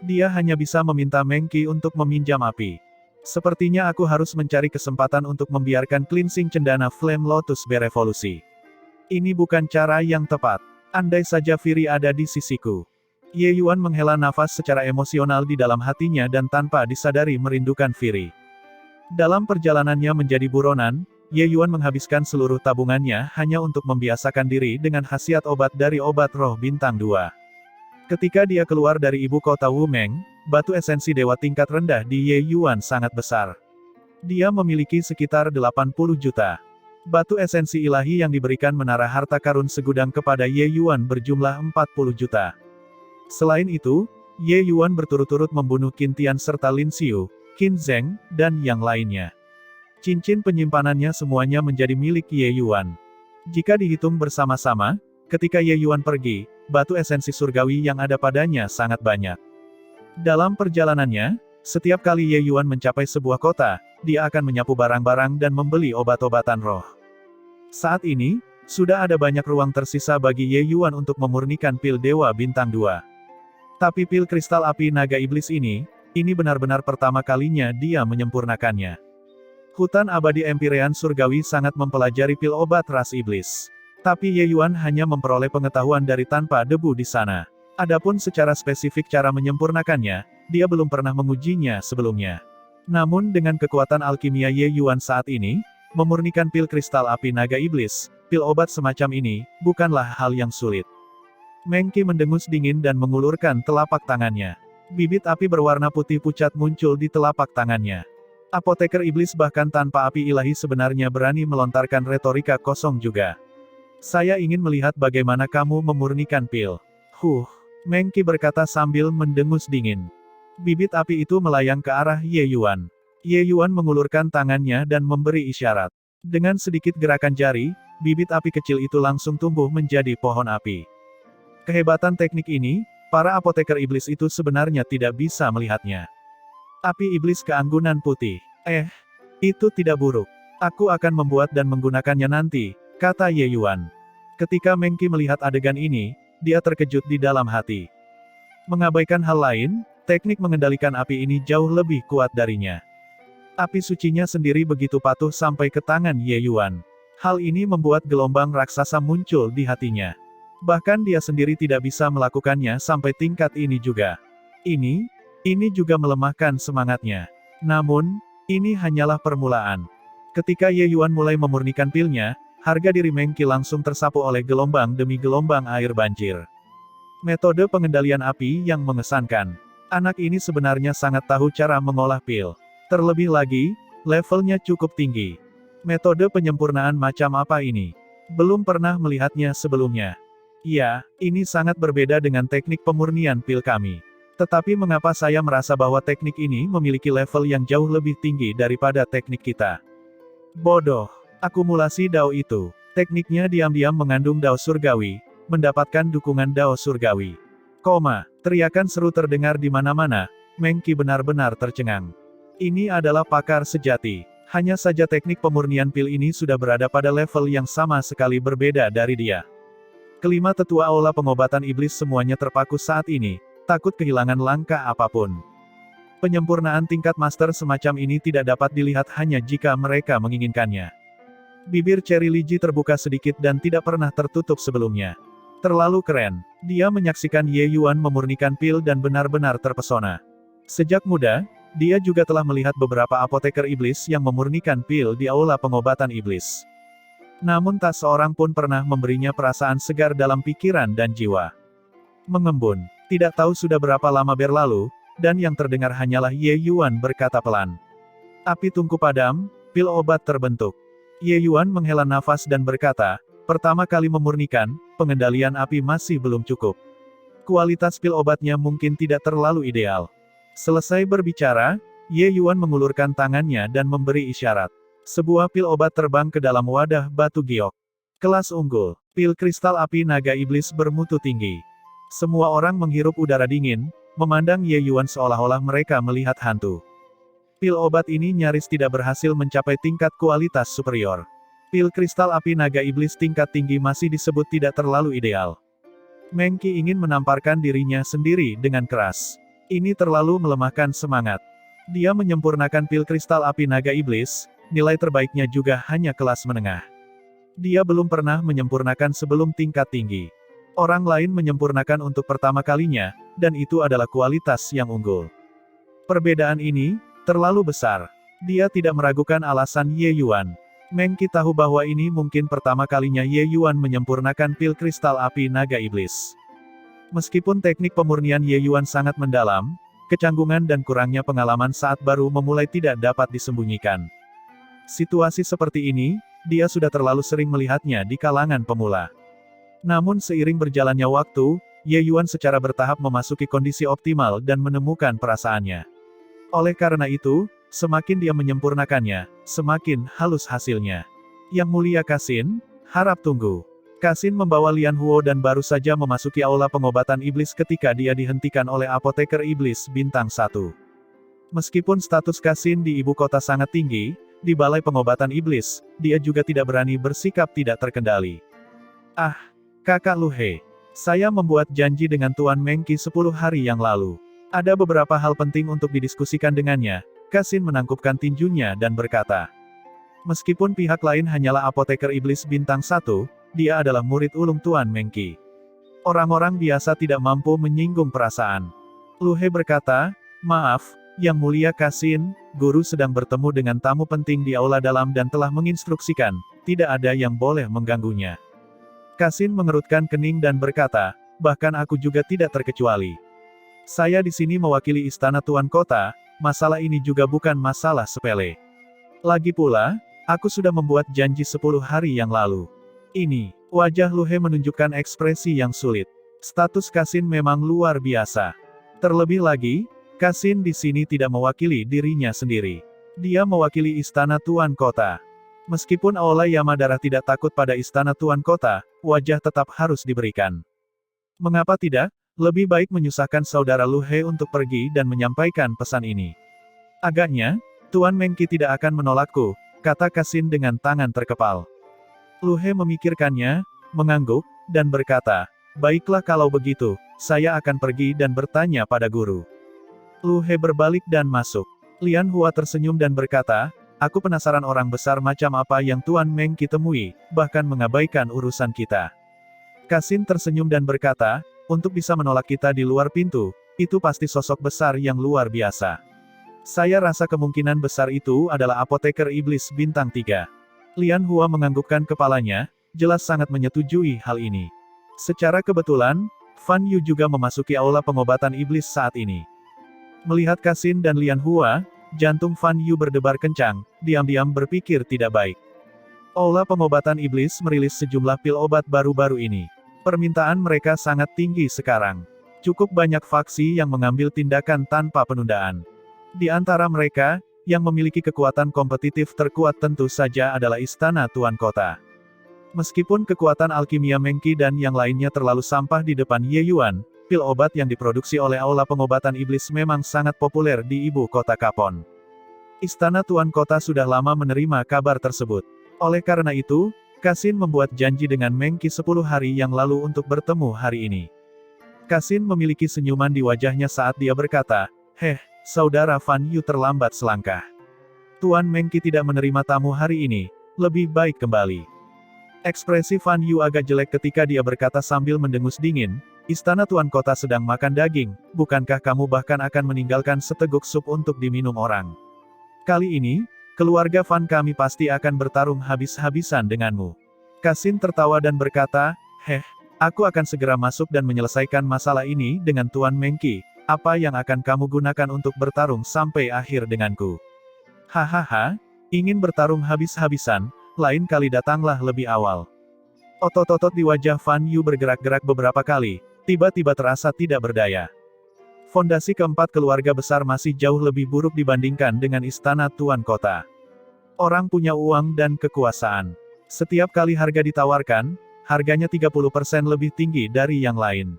Dia hanya bisa meminta Meng Qi untuk meminjam api. Sepertinya aku harus mencari kesempatan untuk membiarkan cleansing cendana Flame Lotus berevolusi. Ini bukan cara yang tepat. Andai saja Firi ada di sisiku. Ye Yuan menghela nafas secara emosional di dalam hatinya dan tanpa disadari merindukan Firi. Dalam perjalanannya menjadi buronan, Ye Yuan menghabiskan seluruh tabungannya hanya untuk membiasakan diri dengan khasiat obat dari obat roh bintang 2. Ketika dia keluar dari ibu kota Wumeng, batu esensi dewa tingkat rendah di Ye Yuan sangat besar. Dia memiliki sekitar 80 juta. Batu esensi ilahi yang diberikan menara harta karun segudang kepada Ye Yuan berjumlah 40 juta. Selain itu, Ye Yuan berturut-turut membunuh Qin Tian serta Lin Xiu, Qin Zheng, dan yang lainnya. Cincin penyimpanannya semuanya menjadi milik Ye Yuan. Jika dihitung bersama-sama, ketika Ye Yuan pergi, batu esensi surgawi yang ada padanya sangat banyak. Dalam perjalanannya, setiap kali Ye Yuan mencapai sebuah kota, dia akan menyapu barang-barang dan membeli obat-obatan roh. Saat ini, sudah ada banyak ruang tersisa bagi Ye Yuan untuk memurnikan pil Dewa Bintang 2. Tapi pil kristal api naga iblis ini benar-benar pertama kalinya dia menyempurnakannya. Hutan abadi Empyrean Surgawi sangat mempelajari pil obat ras iblis. Tapi Ye Yuan hanya memperoleh pengetahuan dari tanpa debu di sana. Adapun secara spesifik cara menyempurnakannya, dia belum pernah mengujinya sebelumnya. Namun dengan kekuatan alkimia Ye Yuan saat ini, memurnikan pil kristal api naga iblis, pil obat semacam ini, bukanlah hal yang sulit. Meng Qi mendengus dingin dan mengulurkan telapak tangannya. Bibit api berwarna putih pucat muncul di telapak tangannya. Apoteker iblis bahkan tanpa api ilahi sebenarnya berani melontarkan retorika kosong juga. Saya ingin melihat bagaimana kamu memurnikan pil. Meng Qi berkata sambil mendengus dingin. Bibit api itu melayang ke arah Ye Yuan. Ye Yuan mengulurkan tangannya dan memberi isyarat. Dengan sedikit gerakan jari, bibit api kecil itu langsung tumbuh menjadi pohon api. Kehebatan teknik ini, para apoteker iblis itu sebenarnya tidak bisa melihatnya. Api iblis keanggunan putih. Itu tidak buruk. Aku akan membuat dan menggunakannya nanti, kata Ye Yuan. Ketika Meng Qi melihat adegan ini, dia terkejut di dalam hati. Mengabaikan hal lain, teknik mengendalikan api ini jauh lebih kuat darinya. Api sucinya sendiri begitu patuh sampai ke tangan Ye Yuan. Hal ini membuat gelombang raksasa muncul di hatinya. Bahkan dia sendiri tidak bisa melakukannya sampai tingkat ini juga. Ini Ini juga melemahkan semangatnya. Namun, ini hanyalah permulaan. Ketika Ye Yuan mulai memurnikan pilnya, harga diri Meng Qi langsung tersapu oleh gelombang demi gelombang air banjir. Metode pengendalian api yang mengesankan. Anak ini sebenarnya sangat tahu cara mengolah pil. Terlebih lagi, levelnya cukup tinggi. Metode penyempurnaan macam apa ini? Belum pernah melihatnya sebelumnya. Ya, ini sangat berbeda dengan teknik pemurnian pil kami. Tetapi mengapa saya merasa bahwa teknik ini memiliki level yang jauh lebih tinggi daripada teknik kita? Bodoh. Akumulasi dao itu. Tekniknya diam-diam mengandung dao surgawi, mendapatkan dukungan dao surgawi. Teriakan seru terdengar di mana-mana, Meng Qi benar-benar tercengang. Ini adalah pakar sejati. Hanya saja teknik pemurnian pil ini sudah berada pada level yang sama sekali berbeda dari dia. Kelima tetua aula pengobatan iblis semuanya terpaku saat ini, takut kehilangan langkah apapun. Penyempurnaan tingkat master semacam ini tidak dapat dilihat hanya jika mereka menginginkannya. Bibir Cherry Liji terbuka sedikit dan tidak pernah tertutup sebelumnya. Terlalu keren. Dia menyaksikan Ye Yuan memurnikan pil dan benar-benar terpesona. Sejak muda, dia juga telah melihat beberapa apoteker iblis yang memurnikan pil di aula pengobatan iblis. Namun tak seorang pun pernah memberinya perasaan segar dalam pikiran dan jiwa. Mengembun. Tidak tahu sudah berapa lama berlalu, dan yang terdengar hanyalah Ye Yuan berkata pelan. Api tungku padam, pil obat terbentuk. Ye Yuan menghela nafas dan berkata, pertama kali memurnikan, pengendalian api masih belum cukup. Kualitas pil obatnya mungkin tidak terlalu ideal. Selesai berbicara, Ye Yuan mengulurkan tangannya dan memberi isyarat. Sebuah pil obat terbang ke dalam wadah batu giok. Kelas unggul. Pil kristal api naga iblis bermutu tinggi. Semua orang menghirup udara dingin, memandang Ye Yuan seolah-olah mereka melihat hantu. Pil obat ini nyaris tidak berhasil mencapai tingkat kualitas superior. Pil kristal api naga iblis tingkat tinggi masih disebut tidak terlalu ideal. Meng Qi ingin menamparkan dirinya sendiri dengan keras. Ini terlalu melemahkan semangat. Dia menyempurnakan pil kristal api naga iblis, nilai terbaiknya juga hanya kelas menengah. Dia belum pernah menyempurnakan sebelum tingkat tinggi. Orang lain menyempurnakan untuk pertama kalinya, dan itu adalah kualitas yang unggul. Perbedaan ini terlalu besar. Dia tidak meragukan alasan Ye Yuan. Meng Qi tahu bahwa ini mungkin pertama kalinya Ye Yuan menyempurnakan pil kristal api naga iblis. Meskipun teknik pemurnian Ye Yuan sangat mendalam, kecanggungan dan kurangnya pengalaman saat baru memulai tidak dapat disembunyikan. Situasi seperti ini, dia sudah terlalu sering melihatnya di kalangan pemula. Namun seiring berjalannya waktu, Ye Yuan secara bertahap memasuki kondisi optimal dan menemukan perasaannya. Oleh karena itu, semakin dia menyempurnakannya, semakin halus hasilnya. Yang mulia Kasin, harap tunggu. Kasin membawa Lian Huo dan baru saja memasuki aula pengobatan iblis ketika dia dihentikan oleh apoteker iblis bintang 1. Meskipun status Kasin di ibu kota sangat tinggi, di balai pengobatan iblis, dia juga tidak berani bersikap tidak terkendali. Ah, Kakak Lu He. Saya membuat janji dengan Tuan Meng Qi 10 hari yang lalu. Ada beberapa hal penting untuk didiskusikan dengannya. Kasin menangkupkan tinjunya dan berkata. Meskipun pihak lain hanyalah apoteker iblis bintang 1, dia adalah murid ulung Tuan Meng Qi. Orang-orang biasa tidak mampu menyinggung perasaan. Lu He berkata, maaf, Yang Mulia Kasin, guru sedang bertemu dengan tamu penting di aula dalam dan telah menginstruksikan, tidak ada yang boleh mengganggunya. Kasin mengerutkan kening dan berkata, bahkan aku juga tidak terkecuali. Saya di sini mewakili istana Tuan Kota, masalah ini juga bukan masalah sepele. Lagi pula, aku sudah membuat janji 10 hari yang lalu. Ini, wajah Lu He menunjukkan ekspresi yang sulit. Status Kasin memang luar biasa. Terlebih lagi, Kasin di sini tidak mewakili dirinya sendiri. Dia mewakili istana Tuan Kota. Meskipun Aula Yamadara tidak takut pada istana Tuan Kota, wajah tetap harus diberikan. Mengapa tidak? Lebih baik menyusahkan saudara Lu He untuk pergi dan menyampaikan pesan ini. Agaknya, Tuan Meng Qi tidak akan menolakku, kata Kasin dengan tangan terkepal. Lu He memikirkannya, mengangguk, dan berkata, baiklah kalau begitu, saya akan pergi dan bertanya pada guru. Lu He berbalik dan masuk. Lian Hua tersenyum dan berkata, aku penasaran orang besar macam apa yang Tuan Meng Qi temui, bahkan mengabaikan urusan kita. Kasin tersenyum dan berkata, untuk bisa menolak kita di luar pintu, Itu pasti sosok besar yang luar biasa. Saya rasa kemungkinan besar itu adalah apoteker iblis bintang 3. Lian Hua menganggukkan kepalanya, jelas sangat menyetujui hal ini. Secara kebetulan, Fan Yu juga memasuki aula pengobatan iblis saat ini. Melihat Kasin dan Lian Hua, jantung Fan Yu berdebar kencang, diam-diam berpikir tidak baik. Aula pengobatan iblis merilis sejumlah pil obat baru-baru ini. Permintaan mereka sangat tinggi sekarang. Cukup banyak faksi yang mengambil tindakan tanpa penundaan. Di antara mereka, yang memiliki kekuatan kompetitif terkuat tentu saja adalah Istana Tuan Kota. Meskipun kekuatan alkimia Mengki dan yang lainnya terlalu sampah di depan Ye Yuan, pil obat yang diproduksi oleh Aula Pengobatan Iblis memang sangat populer di ibu kota Kapon. Istana Tuan Kota sudah lama menerima kabar tersebut. Oleh karena itu, Kasin membuat janji dengan Mengki 10 hari yang lalu untuk bertemu hari ini. Kasin memiliki senyuman di wajahnya saat dia berkata, saudara Fan Yu terlambat selangkah. Tuan Mengki tidak menerima tamu hari ini, lebih baik kembali. Ekspresi Fan Yu agak jelek ketika dia berkata sambil mendengus dingin, Istana Tuan Kota sedang makan daging, bukankah kamu bahkan akan meninggalkan seteguk sup untuk diminum orang? Kali ini, keluarga Fan kami pasti akan bertarung habis-habisan denganmu. Kasin tertawa dan berkata, aku akan segera masuk dan menyelesaikan masalah ini dengan Tuan Mengki. Apa yang akan kamu gunakan untuk bertarung sampai akhir denganku? Hahaha, ingin bertarung habis-habisan, lain kali datanglah lebih awal. Otot-otot di wajah Fan Yu bergerak-gerak beberapa kali, tiba-tiba terasa tidak berdaya. Fondasi keempat keluarga besar masih jauh lebih buruk dibandingkan dengan Istana Tuan Kota. Orang punya uang dan kekuasaan. Setiap kali harga ditawarkan, harganya 30% lebih tinggi dari yang lain.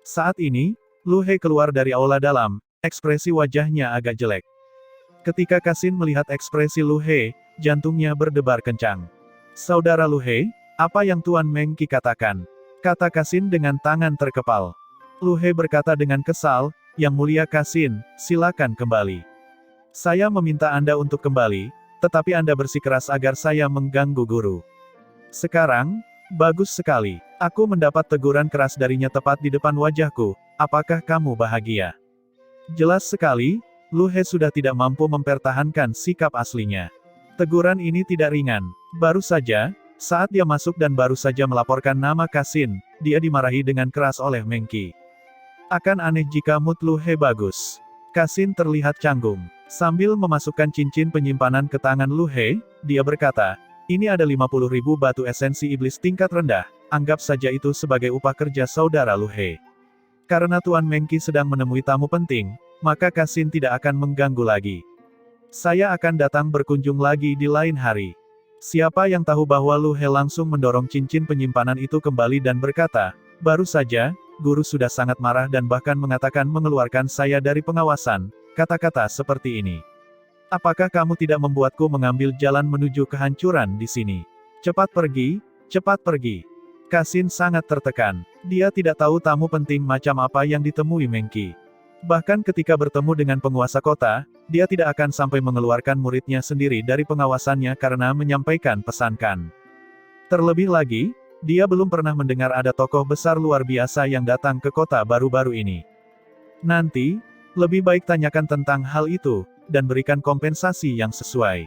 Saat ini, Lu He keluar dari aula dalam, ekspresi wajahnya agak jelek. Ketika Kasin melihat ekspresi Lu He, jantungnya berdebar kencang. Saudara Lu He, apa yang Tuan Mengki katakan? Kata Kasin dengan tangan terkepal. Lu He berkata dengan kesal, Yang Mulia Kasin, silakan kembali. Saya meminta Anda untuk kembali, tetapi Anda bersikeras agar saya mengganggu guru. Sekarang, bagus sekali. Aku mendapat teguran keras darinya tepat di depan wajahku. Apakah kamu bahagia? Jelas sekali, Lu He sudah tidak mampu mempertahankan sikap aslinya. Teguran ini tidak ringan. Baru saja, saat dia masuk dan baru saja melaporkan nama Kasin, dia dimarahi dengan keras oleh Mengki. Akan aneh jika mood Lu He bagus. Kasin terlihat canggung. Sambil memasukkan cincin penyimpanan ke tangan Lu He, dia berkata, ini ada 50.000 batu esensi iblis tingkat rendah, anggap saja itu sebagai upah kerja saudara Lu He. Karena Tuan Mengki sedang menemui tamu penting, maka Kasin tidak akan mengganggu lagi. Saya akan datang berkunjung lagi di lain hari. Siapa yang tahu bahwa Lu He langsung mendorong cincin penyimpanan itu kembali dan berkata, baru saja, guru sudah sangat marah dan bahkan mengatakan mengeluarkan saya dari pengawasan, kata-kata seperti ini. Apakah kamu tidak membuatku mengambil jalan menuju kehancuran di sini? Cepat pergi, cepat pergi. Kasin sangat tertekan. Dia tidak tahu tamu penting macam apa yang ditemui Mengki. Bahkan ketika bertemu dengan penguasa kota, dia tidak akan sampai mengeluarkan muridnya sendiri dari pengawasannya karena menyampaikan pesankan. Terlebih lagi, dia belum pernah mendengar ada tokoh besar luar biasa yang datang ke kota baru-baru ini. Nanti, lebih baik tanyakan tentang hal itu, dan berikan kompensasi yang sesuai.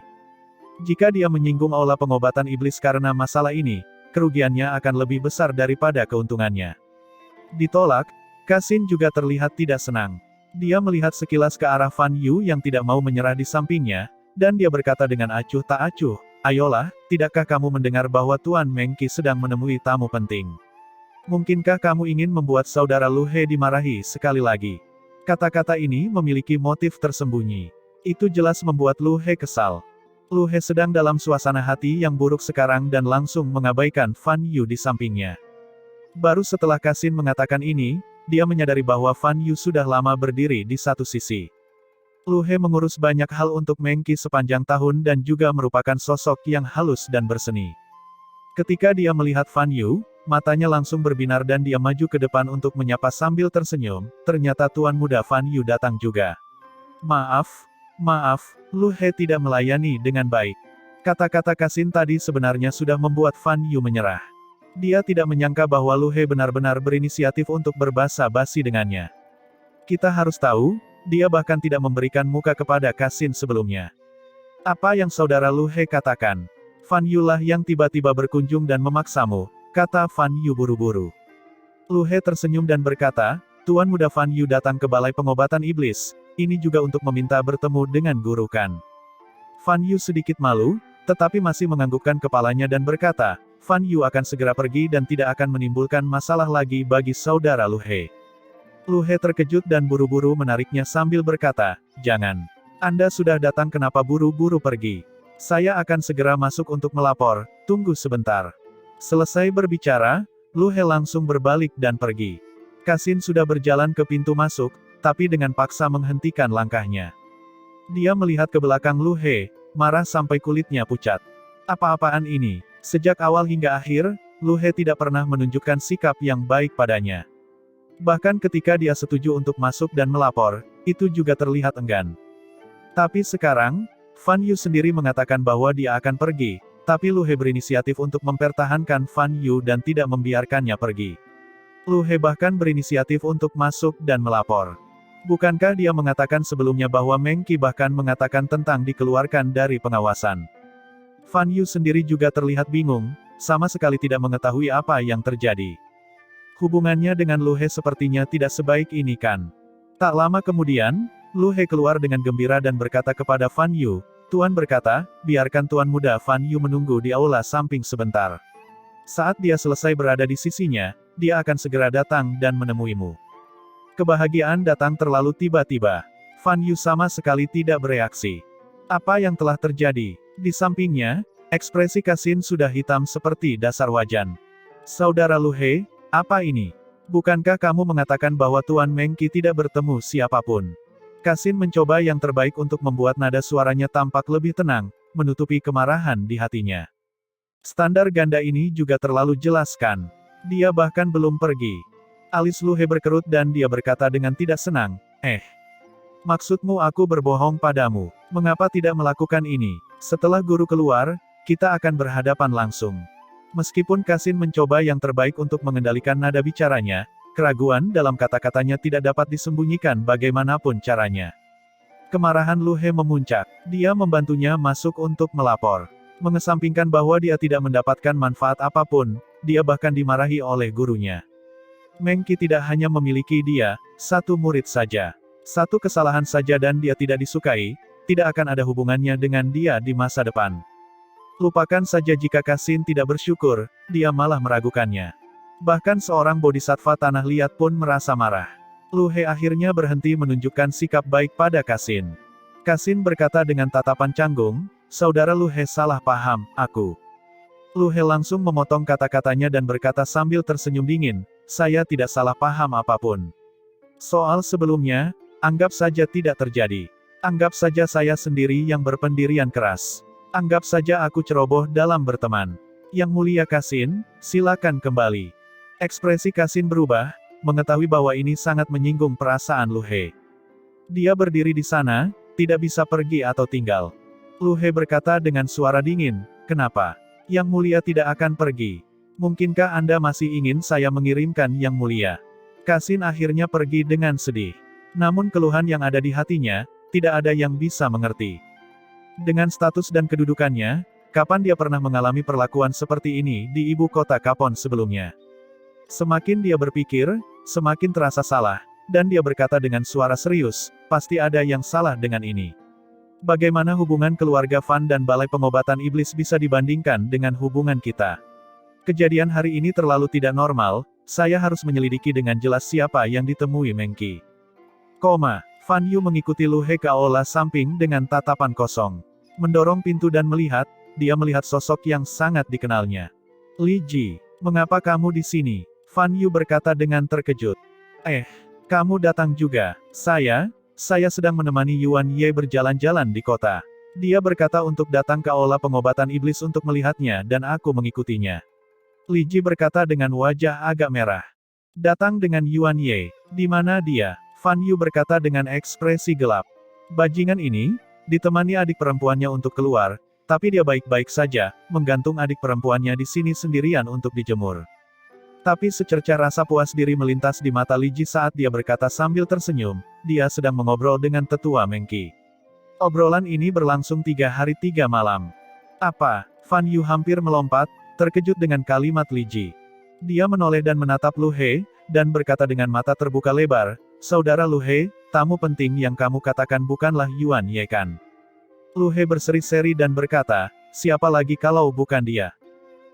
Jika dia menyinggung aula pengobatan iblis karena masalah ini, kerugiannya akan lebih besar daripada keuntungannya. Ditolak, Kasin juga terlihat tidak senang. Dia melihat sekilas ke arah Fan Yu yang tidak mau menyerah di sampingnya, dan dia berkata dengan acuh tak acuh, ayolah, tidakkah kamu mendengar bahwa Tuan Mengki sedang menemui tamu penting? Mungkinkah kamu ingin membuat saudara Lu He dimarahi sekali lagi? Kata-kata ini memiliki motif tersembunyi. Itu jelas membuat Lu He kesal. Lu He sedang dalam suasana hati yang buruk sekarang dan langsung mengabaikan Fan Yu di sampingnya. Baru setelah Kasin mengatakan ini, dia menyadari bahwa Fan Yu sudah lama berdiri di satu sisi. Lu He mengurus banyak hal untuk Mengki sepanjang tahun dan juga merupakan sosok yang halus dan berseni. Ketika dia melihat Fan Yu, matanya langsung berbinar dan dia maju ke depan untuk menyapa sambil tersenyum, ternyata Tuan Muda Fan Yu datang juga. Maaf, Lu He tidak melayani dengan baik. Kata-kata Kasin tadi sebenarnya sudah membuat Fan Yu menyerah. Dia tidak menyangka bahwa Lu He benar-benar berinisiatif untuk berbasa-basi dengannya. Kita harus tahu, dia bahkan tidak memberikan muka kepada Kasin sebelumnya. Apa yang saudara Lu He katakan? Fan Yu lah yang tiba-tiba berkunjung dan memaksamu, kata Fan Yu buru-buru. Lu He tersenyum dan berkata, Tuan Muda Fan Yu datang ke Balai Pengobatan Iblis, ini juga untuk meminta bertemu dengan Guru Kan. Fan Yu sedikit malu, tetapi masih menganggukkan kepalanya dan berkata, Fan Yu akan segera pergi dan tidak akan menimbulkan masalah lagi bagi saudara Lu He. Lu He terkejut dan buru-buru menariknya sambil berkata, jangan. Anda sudah datang kenapa buru-buru pergi? Saya akan segera masuk untuk melapor, tunggu sebentar. Selesai berbicara, Lu He langsung berbalik dan pergi. Kasin sudah berjalan ke pintu masuk, tapi dengan paksa menghentikan langkahnya. Dia melihat ke belakang Lu He, marah sampai kulitnya pucat. Apa-apaan ini? Sejak awal hingga akhir, Lu He tidak pernah menunjukkan sikap yang baik padanya. Bahkan ketika dia setuju untuk masuk dan melapor, itu juga terlihat enggan. Tapi sekarang, Fan Yu sendiri mengatakan bahwa dia akan pergi, tapi Lu He berinisiatif untuk mempertahankan Fan Yu dan tidak membiarkannya pergi. Lu He bahkan berinisiatif untuk masuk dan melapor. Bukankah dia mengatakan sebelumnya bahwa Meng Qi bahkan mengatakan tentang dikeluarkan dari pengawasan? Fan Yu sendiri juga terlihat bingung, sama sekali tidak mengetahui apa yang terjadi. Hubungannya dengan Lu He sepertinya tidak sebaik ini kan? Tak lama kemudian, Lu He keluar dengan gembira dan berkata kepada Fan Yu, Tuan berkata, biarkan Tuan Muda Fan Yu menunggu di aula samping sebentar. Saat dia selesai berada di sisinya, dia akan segera datang dan menemuimu. Kebahagiaan datang terlalu tiba-tiba. Fan Yu sama sekali tidak bereaksi. Apa yang telah terjadi? Di sampingnya, ekspresi Kasin sudah hitam seperti dasar wajan. Saudara Lu He, apa ini? Bukankah kamu mengatakan bahwa Tuan Meng Qi tidak bertemu siapapun? Kasin mencoba yang terbaik untuk membuat nada suaranya tampak lebih tenang, menutupi kemarahan di hatinya. Standar ganda ini juga terlalu jelas kan? Dia bahkan belum pergi. Alis Lu He berkerut dan dia berkata dengan tidak senang, maksudmu aku berbohong padamu, mengapa tidak melakukan ini? Setelah guru keluar, kita akan berhadapan langsung. Meskipun Kasin mencoba yang terbaik untuk mengendalikan nada bicaranya, keraguan dalam kata-katanya tidak dapat disembunyikan bagaimanapun caranya. Kemarahan Lu He memuncak, dia membantunya masuk untuk melapor. Mengesampingkan bahwa dia tidak mendapatkan manfaat apapun, dia bahkan dimarahi oleh gurunya. Meng Qi tidak hanya memiliki dia, satu murid saja. Satu kesalahan saja dan dia tidak disukai, tidak akan ada hubungannya dengan dia di masa depan. Lupakan saja jika Kasin tidak bersyukur, dia malah meragukannya. Bahkan seorang bodhisattva tanah liat pun merasa marah. Lu He akhirnya berhenti menunjukkan sikap baik pada Kasin. Kasin berkata dengan tatapan canggung, saudara Lu He salah paham, aku. Lu He langsung memotong kata-katanya dan berkata sambil tersenyum dingin, saya tidak salah paham apapun. Soal sebelumnya, anggap saja tidak terjadi. Anggap saja saya sendiri yang berpendirian keras. Anggap saja aku ceroboh dalam berteman. Yang mulia Kasin, silakan kembali. Ekspresi Kasin berubah, mengetahui bahwa ini sangat menyinggung perasaan Lu He. Dia berdiri di sana, tidak bisa pergi atau tinggal. Lu He berkata dengan suara dingin, kenapa? Yang mulia tidak akan pergi. Mungkinkah Anda masih ingin saya mengirimkan Yang Mulia? Kasin akhirnya pergi dengan sedih. Namun keluhan yang ada di hatinya, tidak ada yang bisa mengerti. Dengan status dan kedudukannya, kapan dia pernah mengalami perlakuan seperti ini di ibu kota Kapon sebelumnya? Semakin dia berpikir, semakin terasa salah, dan dia berkata dengan suara serius, pasti ada yang salah dengan ini. Bagaimana hubungan keluarga Fan dan Balai Pengobatan Iblis bisa dibandingkan dengan hubungan kita? Kejadian hari ini terlalu tidak normal, saya harus menyelidiki dengan jelas siapa yang ditemui Meng Qi. Fan Yu mengikuti Lu He ke aula samping dengan tatapan kosong. Mendorong pintu dan melihat, dia melihat sosok yang sangat dikenalnya. Li Ji, mengapa kamu di sini? Fan Yu berkata dengan terkejut. Kamu datang juga. Saya sedang menemani Yuan Ye berjalan-jalan di kota. Dia berkata untuk datang ke aula pengobatan iblis untuk melihatnya dan aku mengikutinya. Li Ji berkata dengan wajah agak merah. Datang dengan Yuan Ye. Di mana dia? Fan Yu berkata dengan ekspresi gelap. Bajingan ini, ditemani adik perempuannya untuk keluar, tapi dia baik-baik saja, menggantung adik perempuannya di sini sendirian untuk dijemur. Tapi secerca rasa puas diri melintas di mata Li Ji saat dia berkata sambil tersenyum, dia sedang mengobrol dengan tetua Mengki. Obrolan ini berlangsung 3 hari 3 malam. Apa? Fan Yu hampir melompat, terkejut dengan kalimat Li Ji. Dia menoleh dan menatap Lu He, dan berkata dengan mata terbuka lebar, "Saudara Lu He, tamu penting yang kamu katakan bukanlah Yuan Ye kan?" Lu He berseri-seri dan berkata, "Siapa lagi kalau bukan dia?"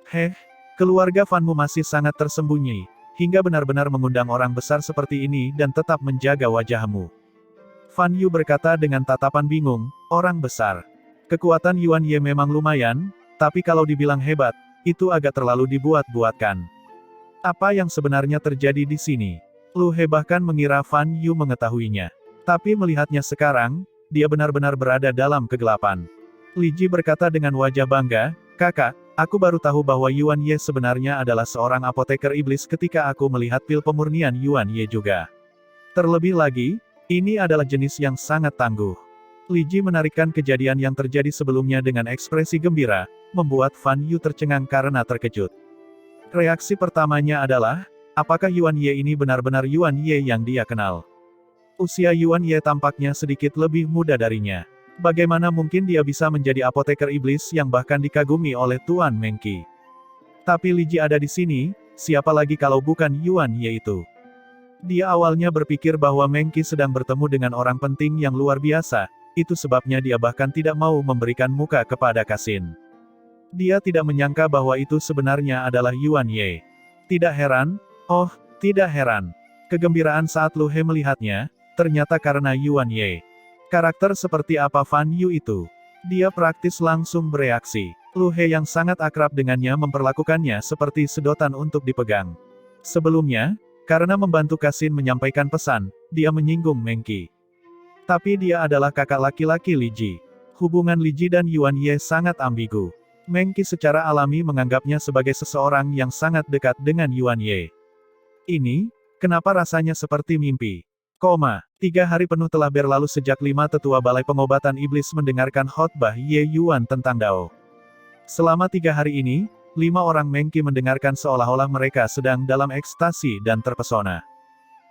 "Heh, keluarga Fanmu masih sangat tersembunyi, hingga benar-benar mengundang orang besar seperti ini dan tetap menjaga wajahmu." Fan Yu berkata dengan tatapan bingung, "Orang besar. Kekuatan Yuan Ye memang lumayan, tapi kalau dibilang hebat, itu agak terlalu dibuat-buatkan. Apa yang sebenarnya terjadi di sini?" Lu He bahkan mengira Fan Yu mengetahuinya. Tapi melihatnya sekarang, dia benar-benar berada dalam kegelapan. Li Ji berkata dengan wajah bangga, "Kakak, aku baru tahu bahwa Yuan Ye sebenarnya adalah seorang apoteker iblis ketika aku melihat pil pemurnian Yuan Ye juga. Terlebih lagi, ini adalah jenis yang sangat tangguh." Li Ji menarikkan kejadian yang terjadi sebelumnya dengan ekspresi gembira, membuat Fan Yu tercengang karena terkejut. Reaksi pertamanya adalah, apakah Yuan Ye ini benar-benar Yuan Ye yang dia kenal? Usia Yuan Ye tampaknya sedikit lebih muda darinya. Bagaimana mungkin dia bisa menjadi apoteker iblis yang bahkan dikagumi oleh Tuan Mengki? Tapi Li Ji ada di sini, siapa lagi kalau bukan Yuan Ye itu? Dia awalnya berpikir bahwa Mengki sedang bertemu dengan orang penting yang luar biasa, itu sebabnya dia bahkan tidak mau memberikan muka kepada Kasin. Dia tidak menyangka bahwa itu sebenarnya adalah Yuan Ye. Tidak heran, tidak heran. Kegembiraan saat Lu He melihatnya, ternyata karena Yuan Ye. Karakter seperti apa Fan Yu itu? Dia praktis langsung bereaksi. Lu He yang sangat akrab dengannya memperlakukannya seperti sedotan untuk dipegang. Sebelumnya, karena membantu Kasin menyampaikan pesan, dia menyinggung Mengki. Tapi dia adalah kakak laki-laki Li Ji. Hubungan Li Ji dan Yuan Ye sangat ambigu. Mengki secara alami menganggapnya sebagai seseorang yang sangat dekat dengan Yuan Ye. Ini, kenapa rasanya seperti mimpi? 3 hari penuh telah berlalu sejak 5 tetua Balai Pengobatan Iblis mendengarkan khotbah Ye Yuan tentang Dao. Selama 3 hari ini, 5 orang Mengki mendengarkan seolah-olah mereka sedang dalam ekstasi dan terpesona.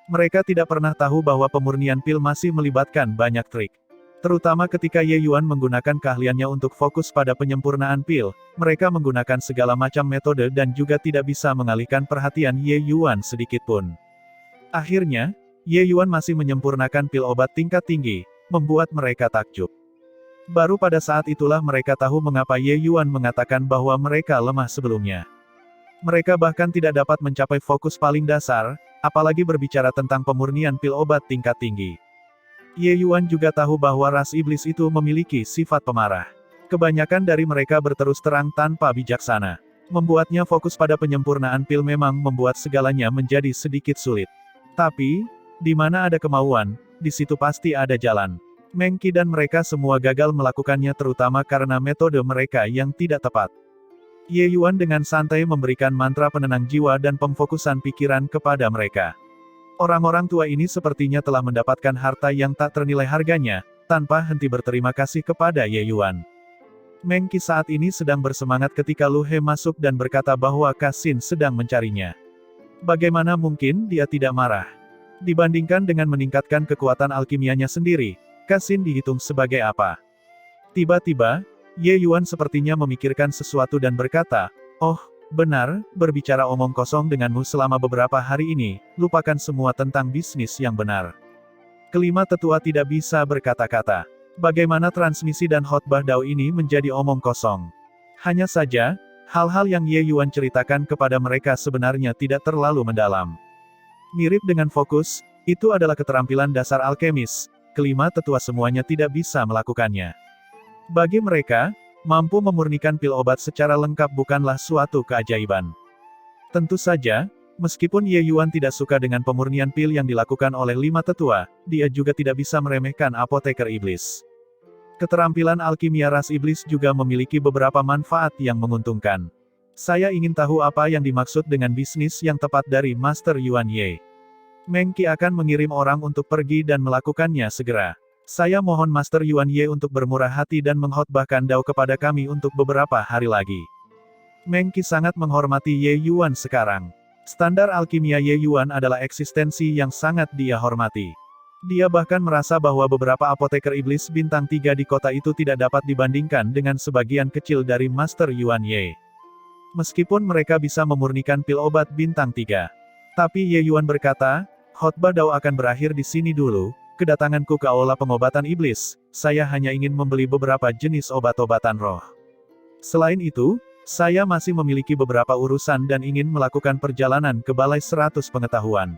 Mereka tidak pernah tahu bahwa pemurnian pil masih melibatkan banyak trik. Terutama ketika Ye Yuan menggunakan keahliannya untuk fokus pada penyempurnaan pil, mereka menggunakan segala macam metode dan juga tidak bisa mengalihkan perhatian Ye Yuan sedikitpun. Akhirnya, Ye Yuan masih menyempurnakan pil obat tingkat tinggi, membuat mereka takjub. Baru pada saat itulah mereka tahu mengapa Ye Yuan mengatakan bahwa mereka lemah sebelumnya. Mereka bahkan tidak dapat mencapai fokus paling dasar, apalagi berbicara tentang pemurnian pil obat tingkat tinggi. Ye Yuan juga tahu bahwa ras iblis itu memiliki sifat pemarah. Kebanyakan dari mereka berterus terang tanpa bijaksana. Membuatnya fokus pada penyempurnaan pil memang membuat segalanya menjadi sedikit sulit. Tapi, di mana ada kemauan, di situ pasti ada jalan. Mengki dan mereka semua gagal melakukannya terutama karena metode mereka yang tidak tepat. Ye Yuan dengan santai memberikan mantra penenang jiwa dan pemfokusan pikiran kepada mereka. Orang-orang tua ini sepertinya telah mendapatkan harta yang tak ternilai harganya, tanpa henti berterima kasih kepada Ye Yuan. Mengki saat ini sedang bersemangat ketika Lu He masuk dan berkata bahwa Kasin sedang mencarinya. Bagaimana mungkin dia tidak marah? Dibandingkan dengan meningkatkan kekuatan alkimianya sendiri, Kasin dihitung sebagai apa? Tiba-tiba, Ye Yuan sepertinya memikirkan sesuatu dan berkata, "Oh, benar, berbicara omong kosong denganmu selama beberapa hari ini, lupakan semua tentang bisnis yang benar." Kelima tetua tidak bisa berkata-kata. Bagaimana transmisi dan khotbah Dao ini menjadi omong kosong? Hanya saja, hal-hal yang Ye Yuan ceritakan kepada mereka sebenarnya tidak terlalu mendalam. Mirip dengan fokus, itu adalah keterampilan dasar alkemis, kelima tetua semuanya tidak bisa melakukannya. Bagi mereka, mampu memurnikan pil obat secara lengkap bukanlah suatu keajaiban. Tentu saja, meskipun Ye Yuan tidak suka dengan pemurnian pil yang dilakukan oleh 5 tetua, dia juga tidak bisa meremehkan apoteker iblis. Keterampilan alkimia ras iblis juga memiliki beberapa manfaat yang menguntungkan. Saya ingin tahu apa yang dimaksud dengan bisnis yang tepat dari Master Yuan Ye. Mengki akan mengirim orang untuk pergi dan melakukannya segera. Saya mohon Master Yuan Ye untuk bermurah hati dan mengkhotbahkan Dao kepada kami untuk beberapa hari lagi. Mengki sangat menghormati Ye Yuan sekarang. Standar alkimia Ye Yuan adalah eksistensi yang sangat dia hormati. Dia bahkan merasa bahwa beberapa apoteker iblis bintang 3 di kota itu tidak dapat dibandingkan dengan sebagian kecil dari Master Yuan Ye. Meskipun mereka bisa memurnikan pil obat bintang 3. Tapi Ye Yuan berkata, khotbah Dao akan berakhir di sini dulu, kedatanganku ke aula pengobatan iblis, saya hanya ingin membeli beberapa jenis obat-obatan roh. Selain itu, saya masih memiliki beberapa urusan dan ingin melakukan perjalanan ke Balai 100 Pengetahuan.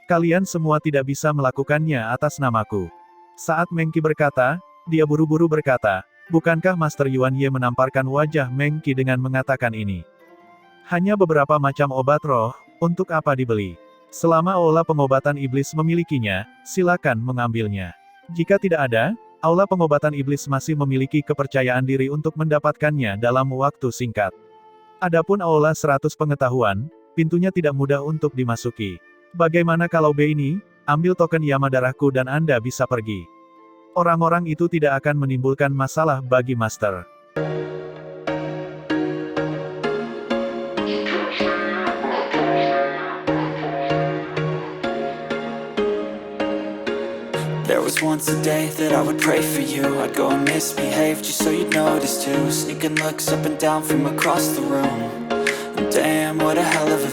Kalian semua tidak bisa melakukannya atas namaku. Saat Meng Qi berkata, dia buru-buru berkata, bukankah Master Yuan Ye menamparkan wajah Meng Qi dengan mengatakan ini? Hanya beberapa macam obat roh, untuk apa dibeli? Selama aula pengobatan iblis memilikinya, silakan mengambilnya. Jika tidak ada, aula pengobatan iblis masih memiliki kepercayaan diri untuk mendapatkannya dalam waktu singkat. Adapun aula 100 pengetahuan, pintunya tidak mudah untuk dimasuki. Bagaimana kalau B ini, ambil token Yama darahku dan Anda bisa pergi. Orang-orang itu tidak akan menimbulkan masalah bagi Master. There was once a day that I would pray for you. I'd go and misbehave just so you'd notice too. Sneaking looks up and down from across the room. And damn, what a hell of a